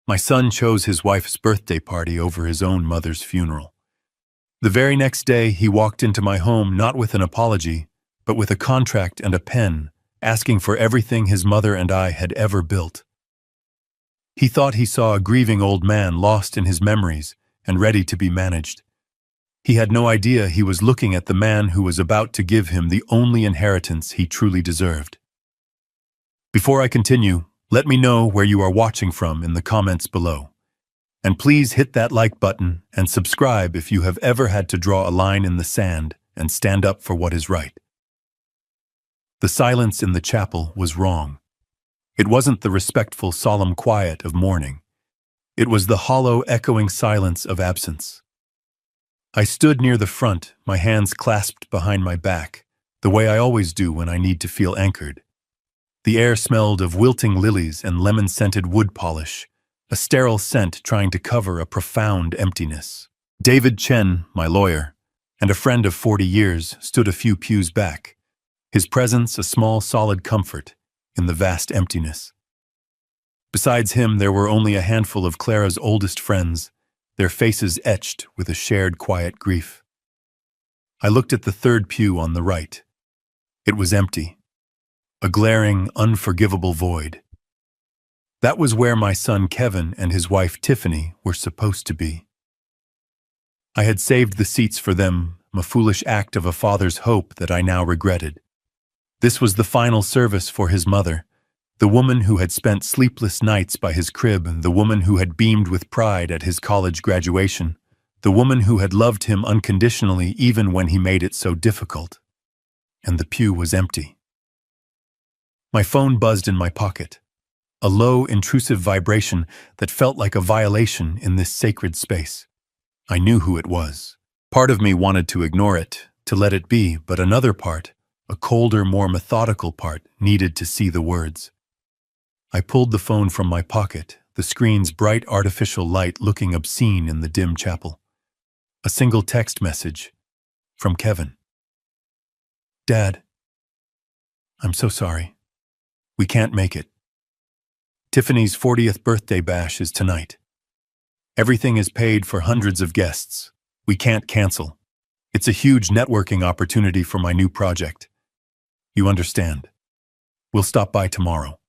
My son chose his wife's birthday party over his own mother's funeral. The very next day, he walked into my home not with an apology, but with a contract and a pen, asking for everything his mother and I had ever built. He thought he saw a grieving old man lost in his memories and ready to be managed. He had no idea he was looking at the man who was about to give him the only inheritance he truly deserved. Before I continue, let me know where you are watching from in the comments below. And please hit that like button and subscribe if you have ever had to draw a line in the sand and stand up for what is right. The silence in the chapel was wrong. It wasn't the respectful, solemn quiet of mourning. It was the hollow, echoing silence of absence. I stood near the front, my hands clasped behind my back, the way I always do when I need to feel anchored. The air smelled of wilting lilies and lemon-scented wood polish, a sterile scent trying to cover a profound emptiness. David Chen, my lawyer, and a friend of 40 years stood a few pews back, his presence a small, solid comfort in the vast emptiness. Besides him, there were only a handful of Clara's oldest friends, their faces etched with a shared quiet grief. I looked at the third pew on the right. It was empty, a glaring, unforgivable void. That was where my son Kevin and his wife Tiffany were supposed to be. I had saved the seats for them, a foolish act of a father's hope that I now regretted. This was the final service for his mother, the woman who had spent sleepless nights by his crib, the woman who had beamed with pride at his college graduation, the woman who had loved him unconditionally even when he made it so difficult. And the pew was empty. My phone buzzed in my pocket, a low, intrusive vibration that felt like a violation in this sacred space. I knew who it was. Part of me wanted to ignore it, to let it be, but another part, a colder, more methodical part, needed to see the words. I pulled the phone from my pocket, the screen's bright artificial light looking obscene in the dim chapel. A single text message from Kevin. Dad, I'm so sorry. We can't make it. Tiffany's 40th birthday bash is tonight. Everything is paid for hundreds of guests. We can't cancel. It's a huge networking opportunity for my new project. You understand. We'll stop by tomorrow.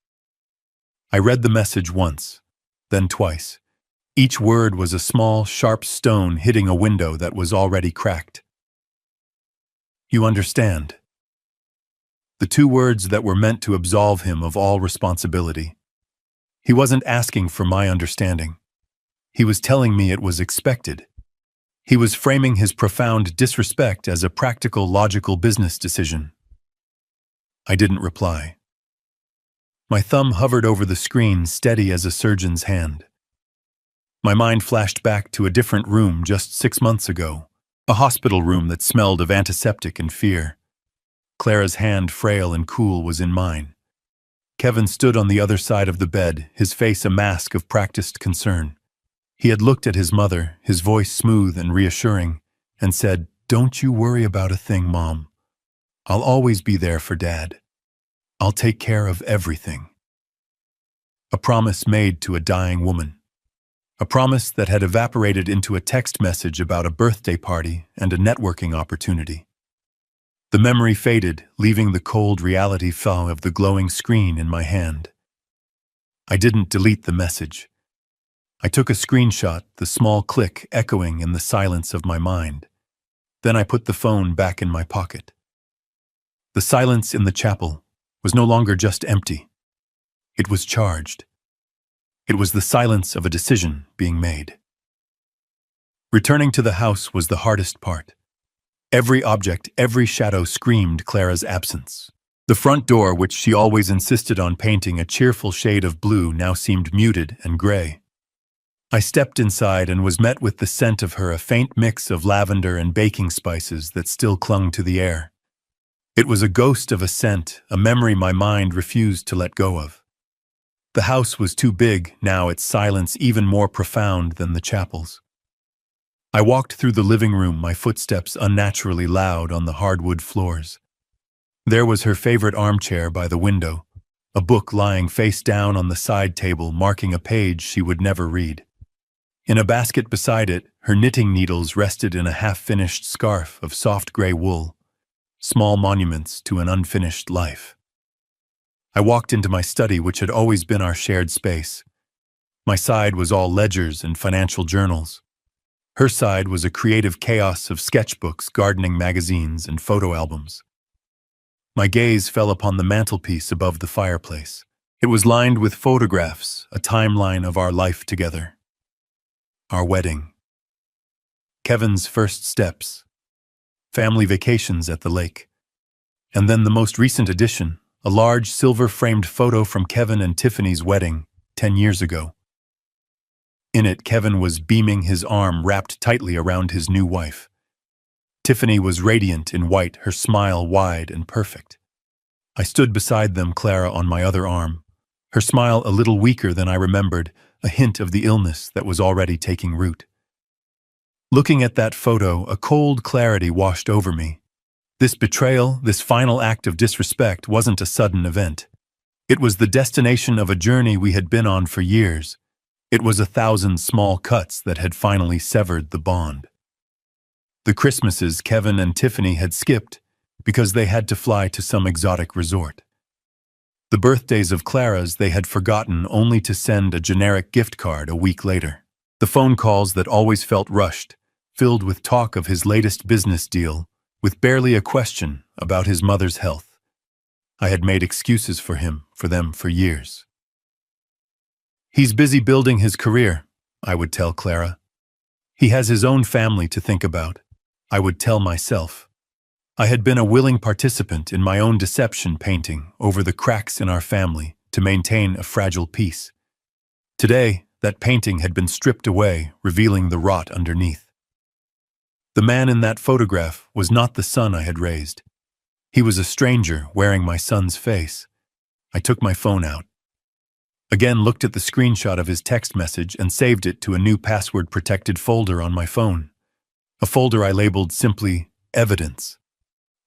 I read the message once, then twice. Each word was a small, sharp stone hitting a window that was already cracked. You understand. The two words that were meant to absolve him of all responsibility. He wasn't asking for my understanding. He was telling me it was expected. He was framing his profound disrespect as a practical, logical business decision. I didn't reply. My thumb hovered over the screen, steady as a surgeon's hand. My mind flashed back to a different room just 6 months ago, a hospital room that smelled of antiseptic and fear. Clara's hand, frail and cool, was in mine. Kevin stood on the other side of the bed, his face a mask of practiced concern. He had looked at his mother, his voice smooth and reassuring, and said, "Don't you worry about a thing, Mom. I'll always be there for Dad. I'll take care of everything." A promise made to a dying woman. A promise that had evaporated into a text message about a birthday party and a networking opportunity. The memory faded, leaving the cold reality fell of the glowing screen in my hand. I didn't delete the message. I took a screenshot, the small click echoing in the silence of my mind. Then I put the phone back in my pocket. The silence in the chapel was no longer just empty. It was charged. It was the silence of a decision being made. Returning to the house was the hardest part. Every object, every shadow screamed Clara's absence. The front door, which she always insisted on painting a cheerful shade of blue, now seemed muted and gray. I stepped inside and was met with the scent of her, a faint mix of lavender and baking spices that still clung to the air. It was a ghost of a scent, a memory my mind refused to let go of. The house was too big, now its silence even more profound than the chapel's. I walked through the living room, my footsteps unnaturally loud on the hardwood floors. There was her favorite armchair by the window, a book lying face down on the side table marking a page she would never read. In a basket beside it, her knitting needles rested in a half-finished scarf of soft gray wool, small monuments to an unfinished life. I walked into my study, which had always been our shared space. My side was all ledgers and financial journals. Her side was a creative chaos of sketchbooks, gardening magazines, and photo albums. My gaze fell upon the mantelpiece above the fireplace. It was lined with photographs, a timeline of our life together. Our wedding. Kevin's first steps. Family vacations at the lake. And then the most recent addition, a large silver-framed photo from Kevin and Tiffany's wedding 10 years ago. In it, Kevin was beaming, his arm wrapped tightly around his new wife. Tiffany was radiant in white, her smile wide and perfect. I stood beside them, Clara on my other arm, her smile a little weaker than I remembered, a hint of the illness that was already taking root. Looking at that photo, a cold clarity washed over me. This betrayal, this final act of disrespect, wasn't a sudden event. It was the destination of a journey we had been on for years. It was 1,000 small cuts that had finally severed the bond. The Christmases Kevin and Tiffany had skipped because they had to fly to some exotic resort. The birthdays of Clara's they had forgotten, only to send a generic gift card a week later. The phone calls that always felt rushed, filled with talk of his latest business deal, with barely a question about his mother's health. I had made excuses for them for years. He's busy building his career, I would tell Clara. He has his own family to think about, I would tell myself. I had been a willing participant in my own deception, painting over the cracks in our family to maintain a fragile peace. Today, that painting had been stripped away, revealing the rot underneath. The man in that photograph was not the son I had raised. He was a stranger wearing my son's face. I took my phone out. Again looked at the screenshot of his text message and saved it to a new password-protected folder on my phone. A folder I labeled simply Evidence.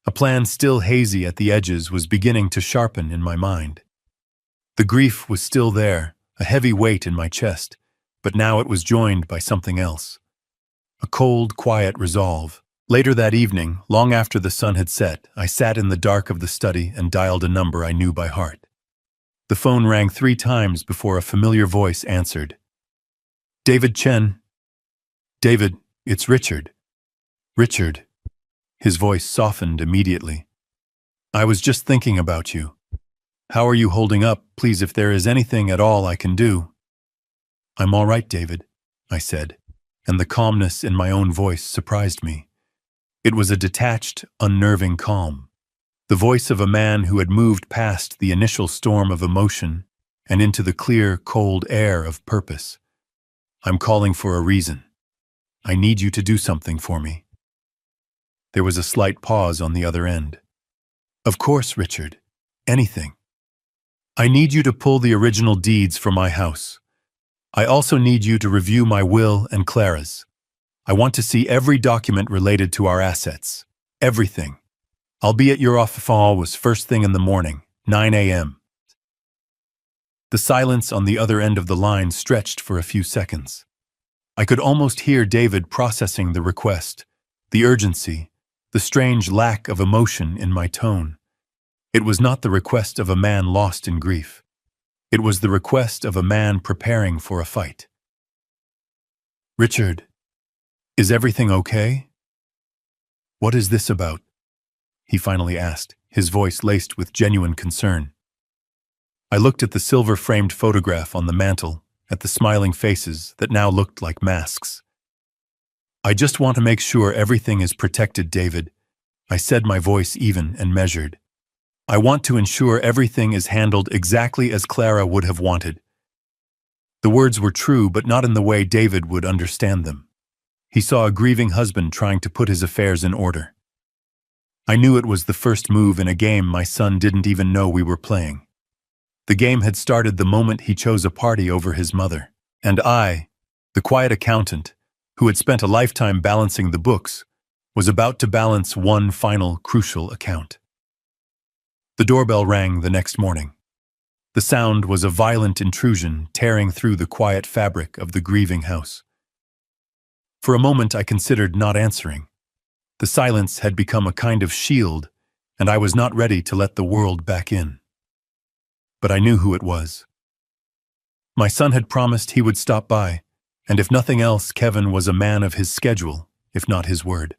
A plan still hazy at the edges was beginning to sharpen in my mind. The grief was still there, a heavy weight in my chest, but now it was joined by something else. A cold, quiet resolve. Later that evening, long after the sun had set, I sat in the dark of the study and dialed a number I knew by heart. The phone rang 3 times before a familiar voice answered. David Chen. David, it's Richard. Richard. His voice softened immediately. I was just thinking about you. How are you holding up? Please, if there is anything at all I can do. I'm all right, David, I said, and the calmness in my own voice surprised me. It was a detached, unnerving calm. The voice of a man who had moved past the initial storm of emotion and into the clear, cold air of purpose. I'm calling for a reason. I need you to do something for me. There was a slight pause on the other end. Of course, Richard. Anything. I need you to pull the original deeds for my house. I also need you to review my will and Clara's. I want to see every document related to our assets. Everything. I'll be at your office first thing in the morning, 9 a.m. The silence on the other end of the line stretched for a few seconds. I could almost hear David processing the request, the urgency, the strange lack of emotion in my tone. It was not the request of a man lost in grief. It was the request of a man preparing for a fight. Richard, is everything okay? What is this about? He finally asked, his voice laced with genuine concern. I looked at the silver-framed photograph on the mantel, at the smiling faces that now looked like masks. I just want to make sure everything is protected, David. I said, my voice even and measured. I want to ensure everything is handled exactly as Clara would have wanted. The words were true, but not in the way David would understand them. He saw a grieving husband trying to put his affairs in order. I knew it was the first move in a game my son didn't even know we were playing. The game had started the moment he chose a party over his mother, and I, the quiet accountant, who had spent a lifetime balancing the books, was about to balance one final crucial account. The doorbell rang the next morning. The sound was a violent intrusion tearing through the quiet fabric of the grieving house. For a moment I considered not answering. The silence had become a kind of shield, and I was not ready to let the world back in. But I knew who it was. My son had promised he would stop by, and if nothing else, Kevin was a man of his schedule, if not his word.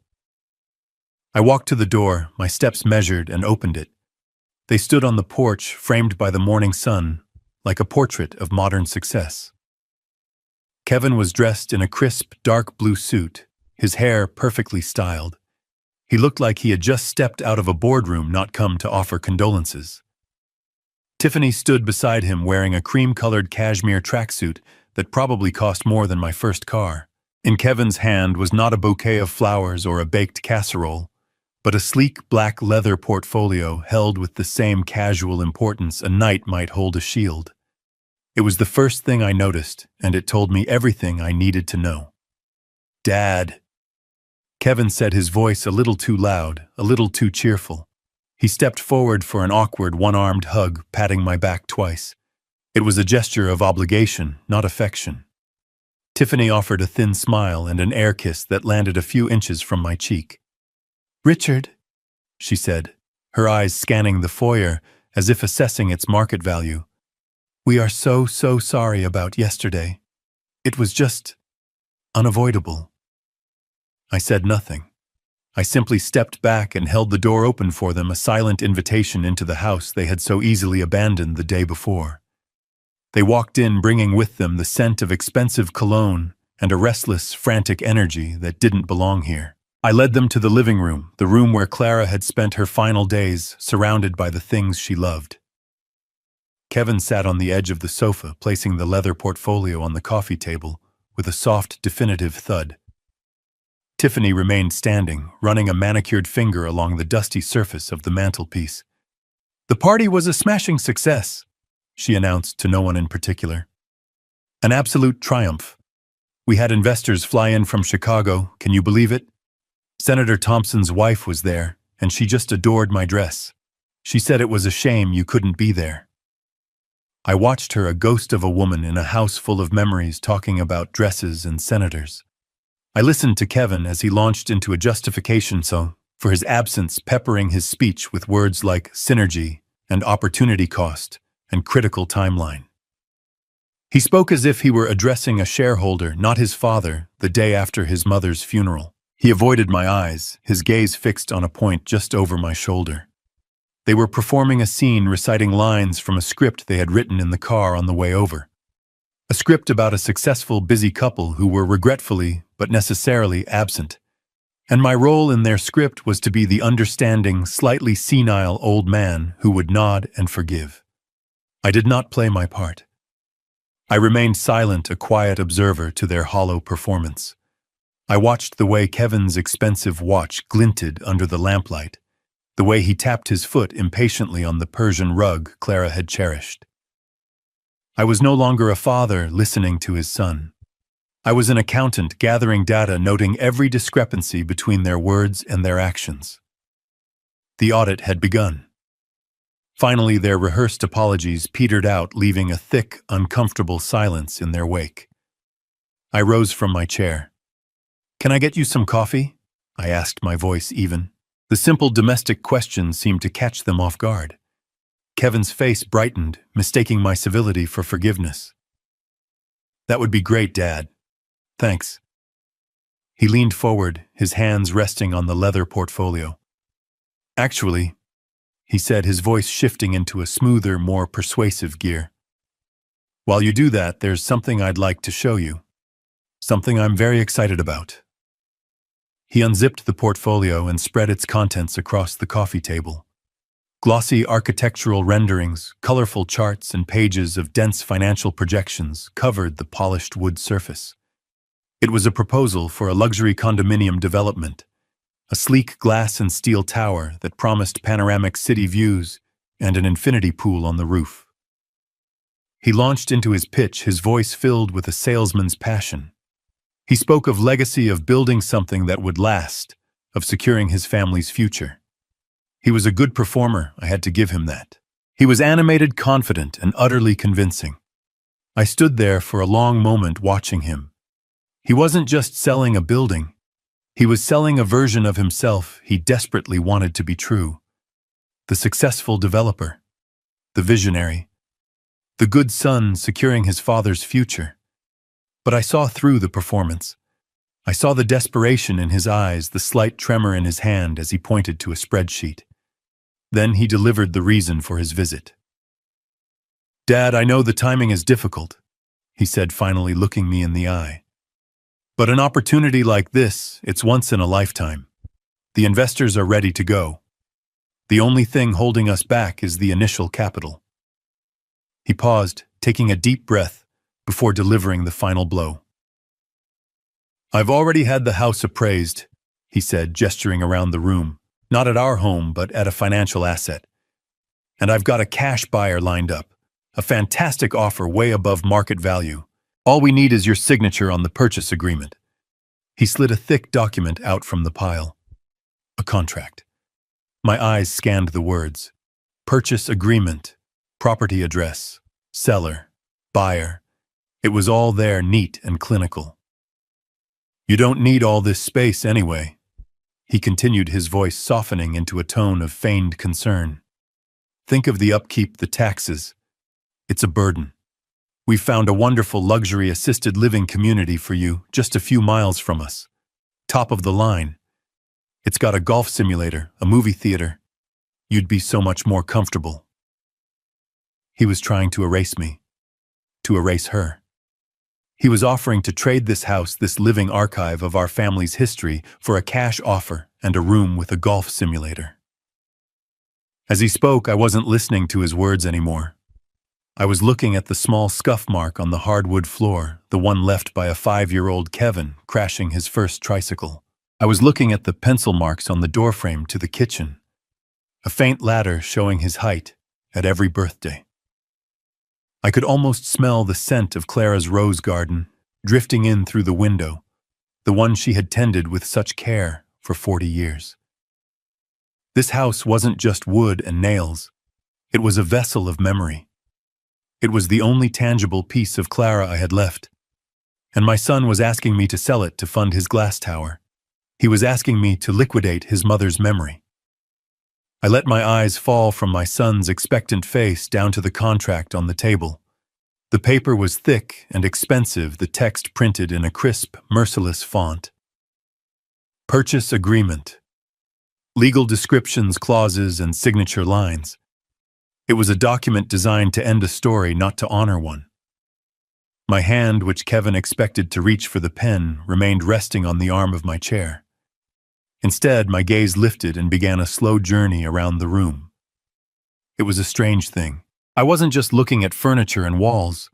I walked to the door, my steps measured, and opened it. They stood on the porch, framed by the morning sun, like a portrait of modern success. Kevin was dressed in a crisp, dark blue suit, his hair perfectly styled. He looked like he had just stepped out of a boardroom, not come to offer condolences. Tiffany stood beside him wearing a cream-colored cashmere tracksuit that probably cost more than my first car. In Kevin's hand was not a bouquet of flowers or a baked casserole, but a sleek black leather portfolio held with the same casual importance a knight might hold a shield. It was the first thing I noticed, and it told me everything I needed to know. "Dad," Kevin said, his voice a little too loud, a little too cheerful. He stepped forward for an awkward one-armed hug, patting my back twice. It was a gesture of obligation, not affection. Tiffany offered a thin smile and an air kiss that landed a few inches from my cheek. "Richard," she said, her eyes scanning the foyer as if assessing its market value. "We are so sorry about yesterday. It was just unavoidable." I said nothing. I simply stepped back and held the door open for them, a silent invitation into the house they had so easily abandoned the day before. They walked in, bringing with them the scent of expensive cologne and a restless, frantic energy that didn't belong here. I led them to the living room, the room where Clara had spent her final days, surrounded by the things she loved. Kevin sat on the edge of the sofa, placing the leather portfolio on the coffee table with a soft, definitive thud. Tiffany remained standing, running a manicured finger along the dusty surface of the mantelpiece. "The party was a smashing success," she announced to no one in particular. "An absolute triumph. We had investors fly in from Chicago, can you believe it? Senator Thompson's wife was there, and she just adored my dress. She said it was a shame you couldn't be there." I watched her, a ghost of a woman in a house full of memories, talking about dresses and senators. I listened to Kevin as he launched into a justification for his absence, peppering his speech with words like synergy and opportunity cost and critical timeline. He spoke as if he were addressing a shareholder, not his father, the day after his mother's funeral. He avoided my eyes, his gaze fixed on a point just over my shoulder. They were performing a scene, reciting lines from a script they had written in the car on the way over. A script about a successful, busy couple who were regretfully, but necessarily, absent. And my role in their script was to be the understanding, slightly senile old man who would nod and forgive. I did not play my part. I remained silent, a quiet observer to their hollow performance. I watched the way Kevin's expensive watch glinted under the lamplight, the way he tapped his foot impatiently on the Persian rug Clara had cherished. I was no longer a father listening to his son. I was an accountant gathering data, noting every discrepancy between their words and their actions. The audit had begun. Finally, their rehearsed apologies petered out, leaving a thick, uncomfortable silence in their wake. I rose from my chair. "Can I get you some coffee?" I asked, my voice even. The simple domestic question seemed to catch them off guard. Kevin's face brightened, mistaking my civility for forgiveness. "That would be great, Dad. Thanks." He leaned forward, his hands resting on the leather portfolio. "Actually," he said, his voice shifting into a smoother, more persuasive gear, "while you do that, there's something I'd like to show you. Something I'm very excited about." He unzipped the portfolio and spread its contents across the coffee table. Glossy architectural renderings, colorful charts, and pages of dense financial projections covered the polished wood surface. It was a proposal for a luxury condominium development, a sleek glass and steel tower that promised panoramic city views and an infinity pool on the roof. He launched into his pitch, his voice filled with a salesman's passion. He spoke of legacy, of building something that would last, of securing his family's future. He was a good performer, I had to give him that. He was animated, confident, and utterly convincing. I stood there for a long moment watching him. He wasn't just selling a building. He was selling a version of himself he desperately wanted to be true. The successful developer, the visionary, the good son securing his father's future. But I saw through the performance. I saw the desperation in his eyes, the slight tremor in his hand as he pointed to a spreadsheet. Then he delivered the reason for his visit. "Dad, I know the timing is difficult," he said, finally looking me in the eye. "But an opportunity like this, it's once in a lifetime. The investors are ready to go. The only thing holding us back is the initial capital." He paused, taking a deep breath before delivering the final blow. "I've already had the house appraised," he said, gesturing around the room, "not at our home, but at a financial asset. And I've got a cash buyer lined up, a fantastic offer way above market value. All we need is your signature on the purchase agreement." He slid a thick document out from the pile. A contract. My eyes scanned the words. Purchase agreement, property address, seller, buyer. It was all there, neat and clinical. "You don't need all this space anyway," he continued, his voice softening into a tone of feigned concern. "Think of the upkeep, the taxes. It's a burden. We've found a wonderful luxury assisted living community for you just a few miles from us. Top of the line. It's got a golf simulator, a movie theater. You'd be so much more comfortable." He was trying to erase me, to erase her. He was offering to trade this house, this living archive of our family's history, for a cash offer and a room with a golf simulator. As he spoke, I wasn't listening to his words anymore. I was looking at the small scuff mark on the hardwood floor, the one left by a 5-year-old Kevin crashing his first tricycle. I was looking at the pencil marks on the doorframe to the kitchen, a faint ladder showing his height at every birthday. I could almost smell the scent of Clara's rose garden drifting in through the window, the one she had tended with such care for 40 years. This house wasn't just wood and nails. It was a vessel of memory. It was the only tangible piece of Clara I had left. And my son was asking me to sell it to fund his glass tower. He was asking me to liquidate his mother's memory. I let my eyes fall from my son's expectant face down to the contract on the table. The paper was thick and expensive, the text printed in a crisp, merciless font. Purchase agreement. Legal descriptions, clauses, and signature lines. It was a document designed to end a story, not to honor one. My hand, which Kevin expected to reach for the pen, remained resting on the arm of my chair. Instead, my gaze lifted and began a slow journey around the room. It was a strange thing. I wasn't just looking at furniture and walls.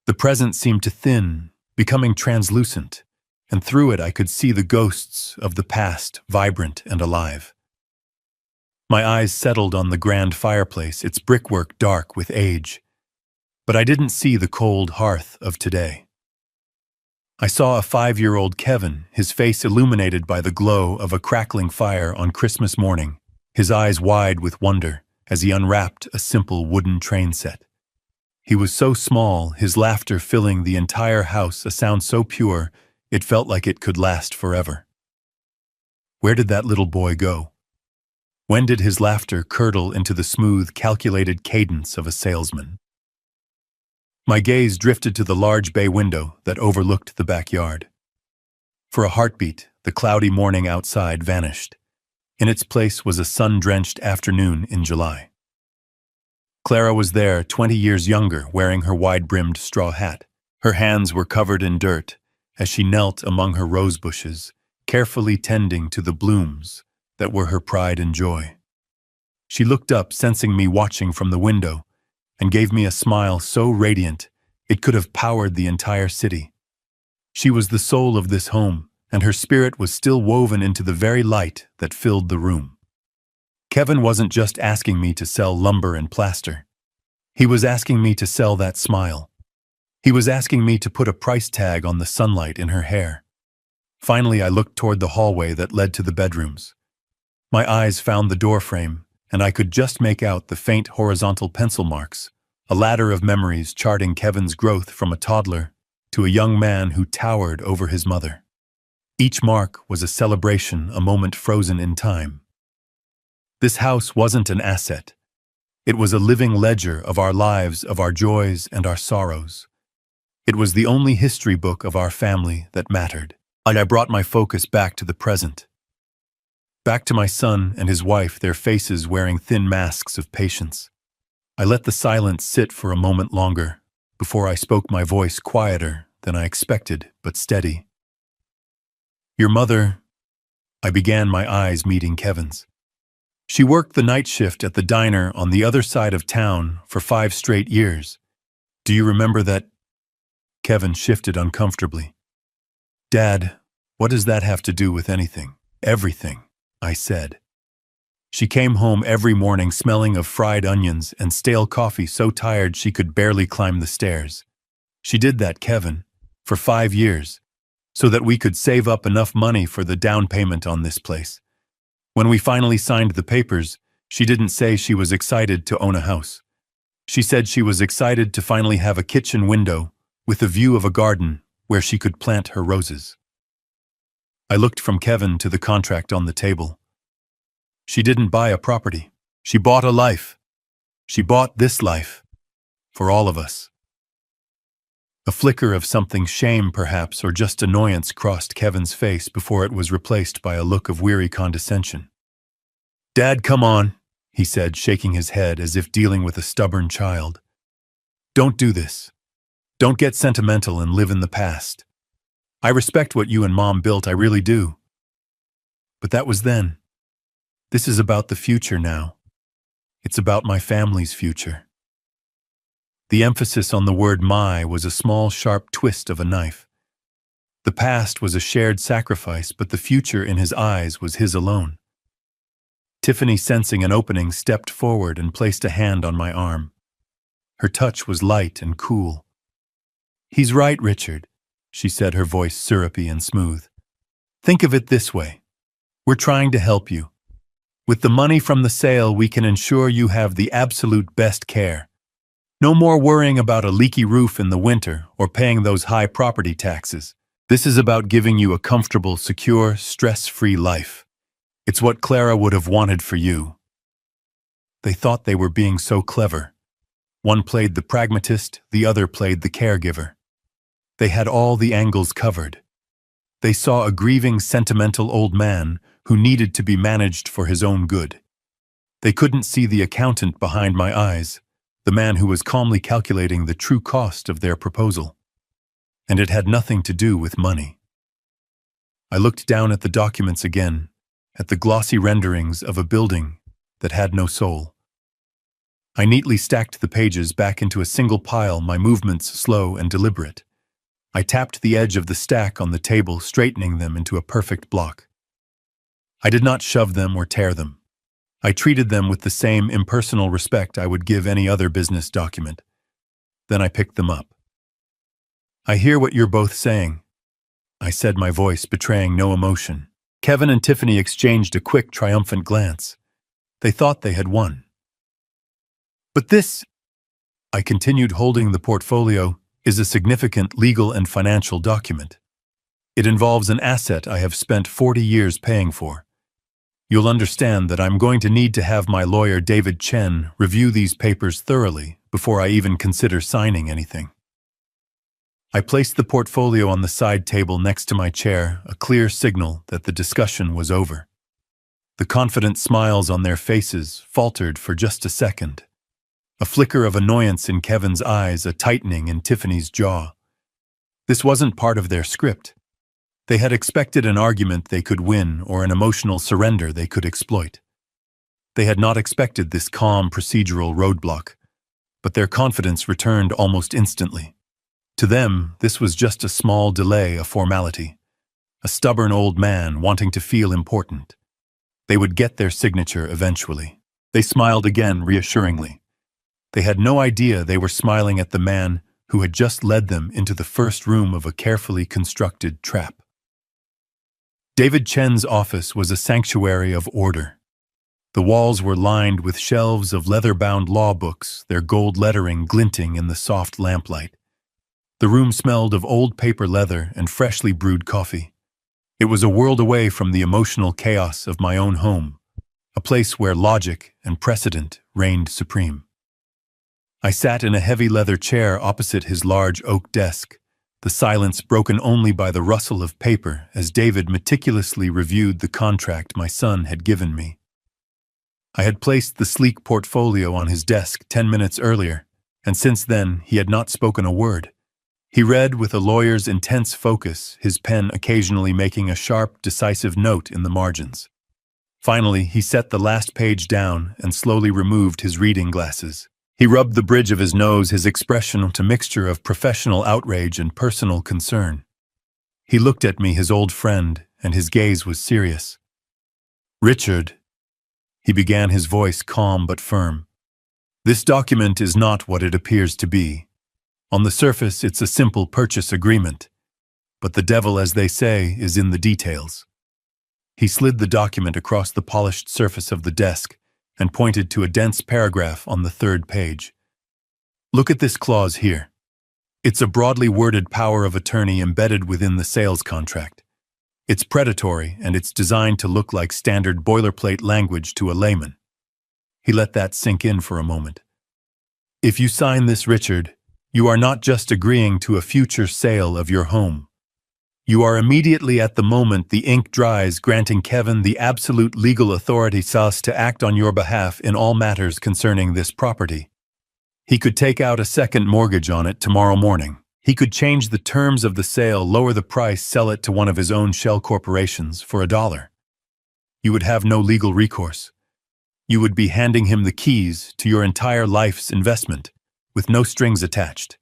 The present seemed to thin, becoming translucent, and through it I could see the ghosts of the past, vibrant and alive. My eyes settled on the grand fireplace, its brickwork dark with age. But I didn't see the cold hearth of today. I saw a 5-year-old Kevin, his face illuminated by the glow of a crackling fire on Christmas morning, his eyes wide with wonder as he unwrapped a simple wooden train set. He was so small, his laughter filling the entire house, a sound so pure it felt like it could last forever. Where did that little boy go? When did his laughter curdle into the smooth, calculated cadence of a salesman? My gaze drifted to the large bay window that overlooked the backyard. For a heartbeat, the cloudy morning outside vanished. In its place was a sun-drenched afternoon in July. Clara was there, 20 years younger, wearing her wide-brimmed straw hat. Her hands were covered in dirt as she knelt among her rose bushes, carefully tending to the blooms that were her pride and joy. She looked up, sensing me watching from the window, and gave me a smile so radiant it could have powered the entire city. She was the soul of this home, and her spirit was still woven into the very light that filled the room. Kevin wasn't just asking me to sell lumber and plaster. He was asking me to sell that smile. He was asking me to put a price tag on the sunlight in her hair. Finally, I looked toward the hallway that led to the bedrooms. My eyes found the doorframe, and I could just make out the faint horizontal pencil marks, a ladder of memories charting Kevin's growth from a toddler to a young man who towered over his mother. Each mark was a celebration, a moment frozen in time. This house wasn't an asset. It was a living ledger of our lives, of our joys and our sorrows. It was the only history book of our family that mattered. And I brought my focus back to the present. Back to my son and his wife, their faces wearing thin masks of patience. I let the silence sit for a moment longer before I spoke, my voice quieter than I expected, but steady. Your mother, I began, my eyes meeting Kevin's. She worked the night shift at the diner on the other side of town for 5 straight years. Do you remember that? Kevin shifted uncomfortably. Dad, what does that have to do with anything? Everything, I said. She came home every morning smelling of fried onions and stale coffee, so tired she could barely climb the stairs. She did that, Kevin, for 5 years, so that we could save up enough money for the down payment on this place. When we finally signed the papers, she didn't say she was excited to own a house. She said she was excited to finally have a kitchen window with a view of a garden where she could plant her roses. I looked from Kevin to the contract on the table. She didn't buy a property. She bought a life. She bought this life. For all of us. A flicker of something, shame perhaps, or just annoyance crossed Kevin's face before it was replaced by a look of weary condescension. Dad, come on, he said, shaking his head as if dealing with a stubborn child. Don't do this. Don't get sentimental and live in the past. I respect what you and Mom built, I really do. But that was then. This is about the future now. It's about my family's future. The emphasis on the word my was a small, sharp twist of a knife. The past was a shared sacrifice, but the future in his eyes was his alone. Tiffany, sensing an opening, stepped forward and placed a hand on my arm. Her touch was light and cool. He's right, Richard, she said, her voice syrupy and smooth. Think of it this way. We're trying to help you. With the money from the sale, we can ensure you have the absolute best care. No more worrying about a leaky roof in the winter or paying those high property taxes. This is about giving you a comfortable, secure, stress-free life. It's what Clara would have wanted for you. They thought they were being so clever. One played the pragmatist, the other played the caregiver. They had all the angles covered. They saw a grieving, sentimental old man who needed to be managed for his own good. They couldn't see the accountant behind my eyes, the man who was calmly calculating the true cost of their proposal. And it had nothing to do with money. I looked down at the documents again, at the glossy renderings of a building that had no soul. I neatly stacked the pages back into a single pile, my movements slow and deliberate. I tapped the edge of the stack on the table, straightening them into a perfect block. I did not shove them or tear them. I treated them with the same impersonal respect I would give any other business document. Then I picked them up. I hear what you're both saying, I said, my voice betraying no emotion. Kevin and Tiffany exchanged a quick, triumphant glance. They thought they had won. But this, I continued, holding the portfolio, is a significant legal and financial document. It involves an asset I have spent 40 years paying for. You'll understand that I'm going to need to have my lawyer David Chen review these papers thoroughly before I even consider signing anything. I placed the portfolio on the side table next to my chair, a clear signal that the discussion was over. The confident smiles on their faces faltered for just a second. A flicker of annoyance in Kevin's eyes, a tightening in Tiffany's jaw. This wasn't part of their script. They had expected an argument they could win or an emotional surrender they could exploit. They had not expected this calm procedural roadblock, but their confidence returned almost instantly. To them, this was just a small delay, a formality. A stubborn old man wanting to feel important. They would get their signature eventually. They smiled again reassuringly. They had no idea they were smiling at the man who had just led them into the first room of a carefully constructed trap. David Chen's office was a sanctuary of order. The walls were lined with shelves of leather-bound law books, their gold lettering glinting in the soft lamplight. The room smelled of old paper leather and freshly brewed coffee. It was a world away from the emotional chaos of my own home, a place where logic and precedent reigned supreme. I sat in a heavy leather chair opposite his large oak desk, the silence broken only by the rustle of paper as David meticulously reviewed the contract my son had given me. I had placed the sleek portfolio on his desk 10 minutes earlier, and since then he had not spoken a word. He read with a lawyer's intense focus, his pen occasionally making a sharp, decisive note in the margins. Finally, he set the last page down and slowly removed his reading glasses. He rubbed the bridge of his nose, his expression a mixture of professional outrage and personal concern. He looked at me, his old friend, and his gaze was serious. "Richard," he began, his voice calm but firm, "this document is not what it appears to be. On the surface, it's a simple purchase agreement, but the devil, as they say, is in the details." He slid the document across the polished surface of the desk and pointed to a dense paragraph on the third page. "Look at this clause here. It's a broadly worded power of attorney embedded within the sales contract. It's predatory, and it's designed to look like standard boilerplate language to a layman." He let that sink in for a moment. "If you sign this, Richard, you are not just agreeing to a future sale of your home. You are immediately, at the moment the ink dries, granting Kevin the absolute legal authority to act on your behalf in all matters concerning this property. He could take out a second mortgage on it tomorrow morning. He could change the terms of the sale, lower the price, sell it to one of his own shell corporations for $1. You would have no legal recourse. You would be handing him the keys to your entire life's investment, with no strings attached."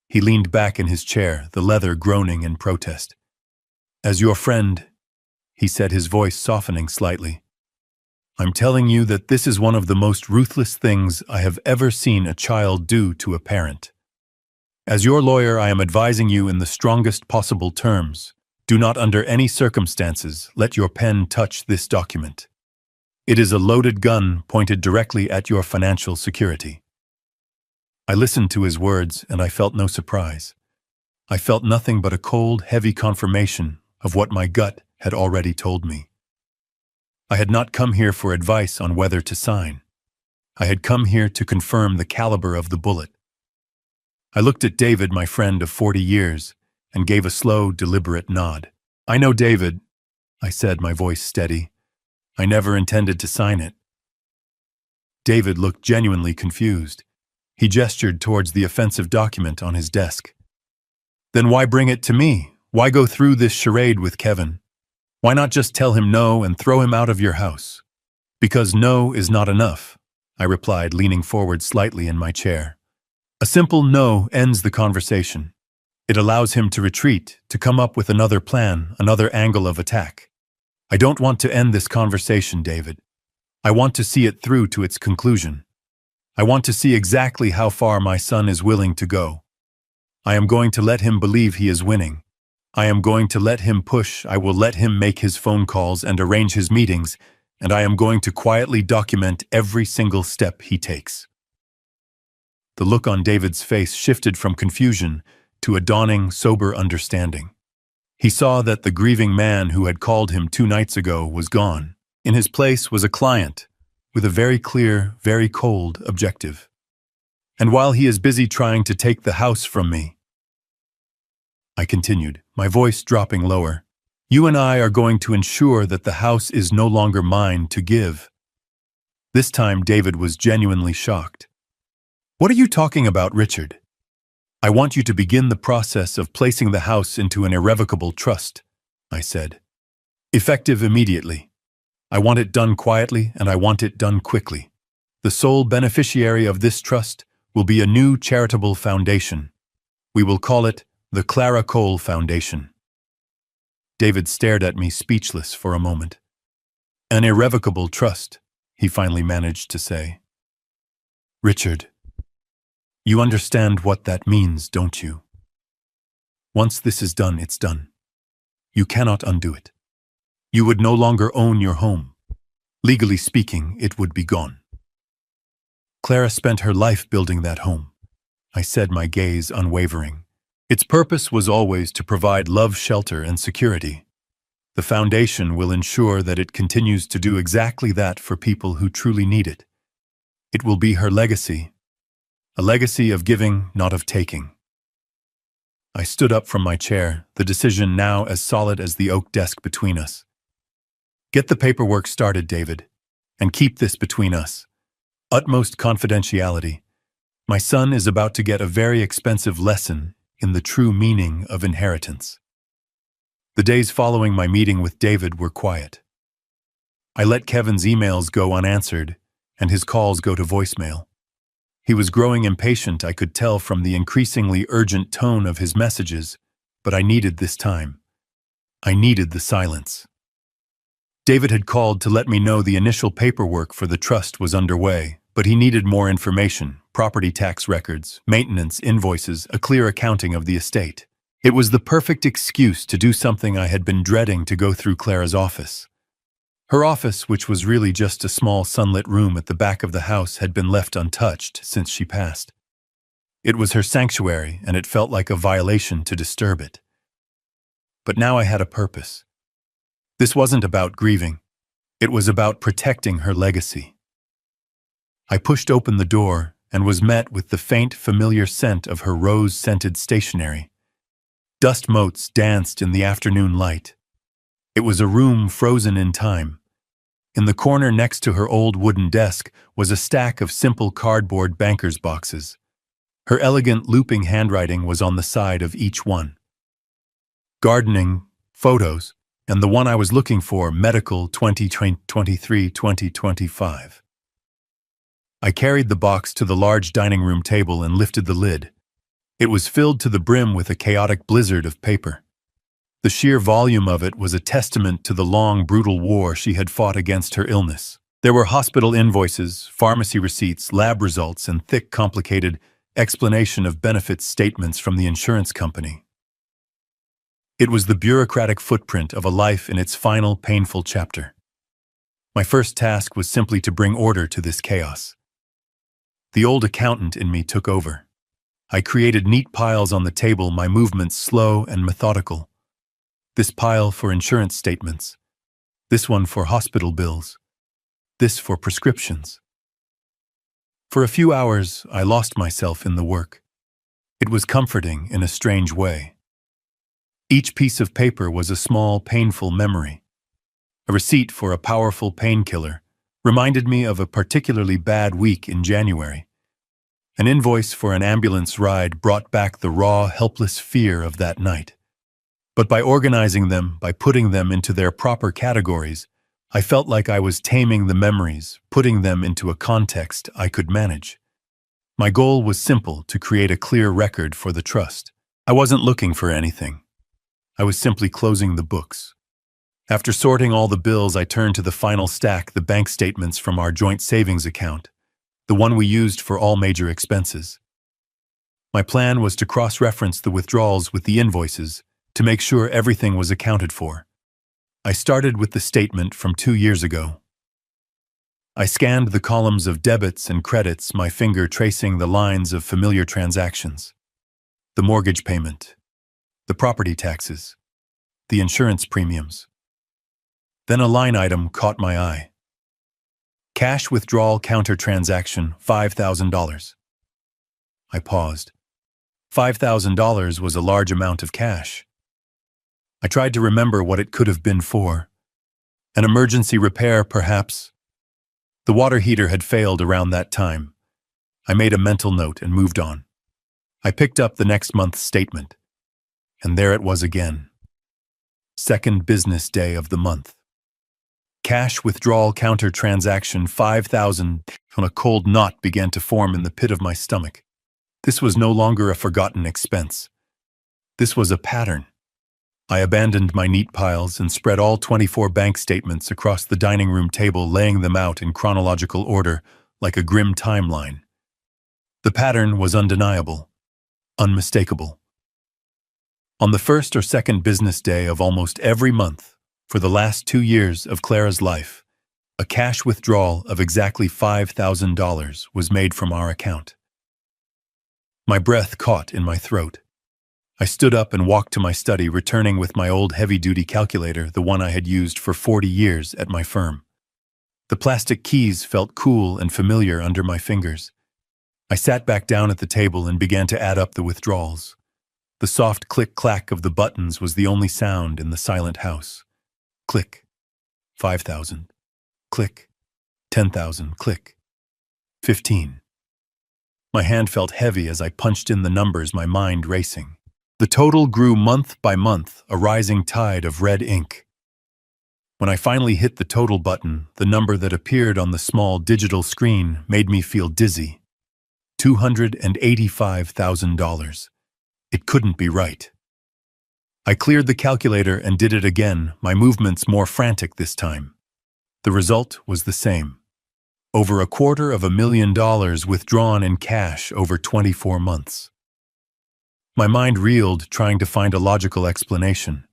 He leaned back in his chair, the leather groaning in protest. "As your friend," he said, his voice softening slightly, "I'm telling you that this is one of the most ruthless things I have ever seen a child do to a parent. As your lawyer, I am advising you in the strongest possible terms. Do not under any circumstances let your pen touch this document. It is a loaded gun pointed directly at your financial security." I listened to his words, and I felt no surprise. I felt nothing but a cold, heavy confirmation of what my gut had already told me. I had not come here for advice on whether to sign. I had come here to confirm the caliber of the bullet. I looked at David, my friend of 40 years, and gave a slow, deliberate nod. "I know David," I said, my voice steady. "I never intended to sign it." David looked genuinely confused. He gestured towards the offensive document on his desk. "Then why bring it to me? Why go through this charade with Kevin? Why not just tell him no and throw him out of your house?" "Because no is not enough," I replied, leaning forward slightly in my chair. "A simple no ends the conversation. It allows him to retreat, to come up with another plan, another angle of attack. I don't want to end this conversation, David. I want to see it through to its conclusion. I want to see exactly how far my son is willing to go. I am going to let him believe he is winning. I am going to let him push. I will let him make his phone calls and arrange his meetings, and I am going to quietly document every single step he takes." The look on David's face shifted from confusion to a dawning, sober understanding. He saw that the grieving man who had called him 2 nights ago was gone. In his place was a client with a very clear, very cold objective. "And while he is busy trying to take the house from me," I continued, my voice dropping lower, "you and I are going to ensure that the house is no longer mine to give." This time David was genuinely shocked. "What are you talking about, Richard?" "I want you to begin the process of placing the house into an irrevocable trust," I said. "Effective immediately. I want it done quietly, and I want it done quickly. The sole beneficiary of this trust will be a new charitable foundation. We will call it the Clara Cole Foundation." David stared at me, speechless for a moment. "An irrevocable trust," he finally managed to say. "Richard, you understand what that means, don't you? Once this is done, it's done. You cannot undo it. You would no longer own your home. Legally speaking, it would be gone. Clara spent her life building that home, I said, my gaze unwavering. Its purpose was always to provide love, shelter, and security. The foundation will ensure that it continues to do exactly that for people who truly need it. It will be her legacy, a legacy of giving, not of taking. I stood up from my chair, the decision now as solid as the oak desk between us. Get the paperwork started, David, and keep this between us. Utmost confidentiality. My son is about to get a very expensive lesson in the true meaning of inheritance. The days following my meeting with David were quiet. I let Kevin's emails go unanswered and his calls go to voicemail. He was growing impatient, I could tell from the increasingly urgent tone of his messages, but I needed this time. I needed the silence. David had called to let me know the initial paperwork for the trust was underway, but he needed more information, property tax records, maintenance, invoices, a clear accounting of the estate. It was the perfect excuse to do something I had been dreading, to go through Clara's office. Her office, which was really just a small sunlit room at the back of the house, had been left untouched since she passed. It was her sanctuary, and it felt like a violation to disturb it. But now I had a purpose. This wasn't about grieving. It was about protecting her legacy. I pushed open the door and was met with the faint, familiar scent of her rose-scented stationery. Dust motes danced in the afternoon light. It was a room frozen in time. In the corner next to her old wooden desk was a stack of simple cardboard banker's boxes. Her elegant looping handwriting was on the side of each one. Gardening, photos, and the one I was looking for, medical 2023-2025. I carried the box to the large dining room table and lifted the lid. It was filled to the brim with a chaotic blizzard of paper. The sheer volume of it was a testament to the long, brutal war she had fought against her illness. There were hospital invoices, pharmacy receipts, lab results, and thick, complicated explanation of benefits statements from the insurance company. It was the bureaucratic footprint of a life in its final, painful chapter. My first task was simply to bring order to this chaos. The old accountant in me took over. I created neat piles on the table, my movements slow and methodical. This pile for insurance statements, this one for hospital bills, this for prescriptions. For a few hours, I lost myself in the work. It was comforting in a strange way. Each piece of paper was a small, painful memory. A receipt for a powerful painkiller reminded me of a particularly bad week in January. An invoice for an ambulance ride brought back the raw, helpless fear of that night. But by organizing them, by putting them into their proper categories, I felt like I was taming the memories, putting them into a context I could manage. My goal was simple: to create a clear record for the trust. I wasn't looking for anything. I was simply closing the books. After sorting all the bills, I turned to the final stack, the bank statements from our joint savings account, the one we used for all major expenses. My plan was to cross-reference the withdrawals with the invoices to make sure everything was accounted for. I started with the statement from 2 years ago. I scanned the columns of debits and credits, my finger tracing the lines of familiar transactions. The mortgage payment, the property taxes, the insurance premiums. Then a line item caught my eye. Cash withdrawal counter transaction, $5,000. I paused. $5,000 was a large amount of cash. I tried to remember what it could have been for. An emergency repair, perhaps. The water heater had failed around that time. I made a mental note and moved on. I picked up the next month's statement, and there it was again. Second business day of the month. Cash withdrawal counter transaction, $5,000. A cold knot began to form in the pit of my stomach. This was no longer a forgotten expense. This was a pattern. I abandoned my neat piles and spread all 24 bank statements across the dining room table, laying them out in chronological order like a grim timeline. The pattern was undeniable, unmistakable. On the first or second business day of almost every month, for the last 2 years of Clara's life, A cash withdrawal of exactly $5,000 was made from our account. My breath caught in my throat. I stood up and walked to my study, returning with my old heavy-duty calculator, the one I had used for 40 years at my firm. The plastic keys felt cool and familiar under my fingers. I sat back down at the table and began to add up the withdrawals. The soft click-clack of the buttons was the only sound in the silent house. Click. 5,000. Click. 10,000. Click. 15. My hand felt heavy as I punched in the numbers, my mind racing. The total grew month by month, a rising tide of red ink. When I finally hit the total button, the number that appeared on the small digital screen made me feel dizzy. $285,000. It couldn't be right. I cleared the calculator and did it again, my movements more frantic this time. The result was the same. Over $250,000 withdrawn in cash over 24 months. My mind reeled, trying to find a logical explanation.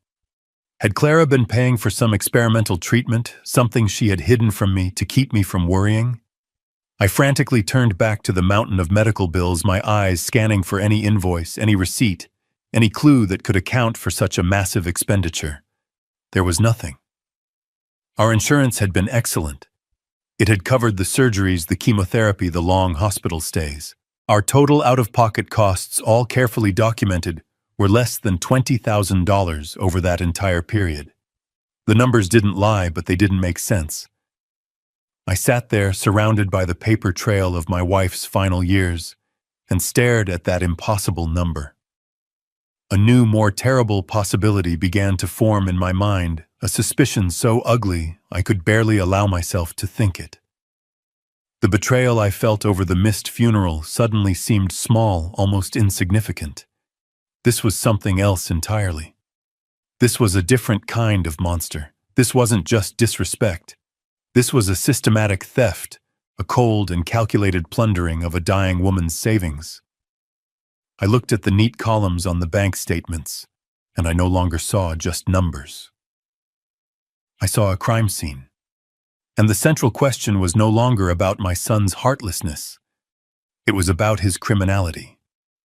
Had Clara been paying for some experimental treatment, something she had hidden from me to keep me from worrying? I frantically turned back to the mountain of medical bills, my eyes scanning for any invoice, any receipt, any clue that could account for such a massive expenditure. There was nothing. Our insurance had been excellent. It had covered the surgeries, the chemotherapy, the long hospital stays. Our total out-of-pocket costs, all carefully documented, were less than $20,000 over that entire period. The numbers didn't lie, but they didn't make sense. I sat there, surrounded by the paper trail of my wife's final years, and stared at that impossible number. A new, more terrible possibility began to form in my mind, a suspicion so ugly I could barely allow myself to think it. The betrayal I felt over the missed funeral suddenly seemed small, almost insignificant. This was something else entirely. This was a different kind of monster. This wasn't just disrespect. This was a systematic theft, a cold and calculated plundering of a dying woman's savings. I looked at the neat columns on the bank statements, and I no longer saw just numbers. I saw a crime scene. And the central question was no longer about my son's heartlessness. It was about his criminality.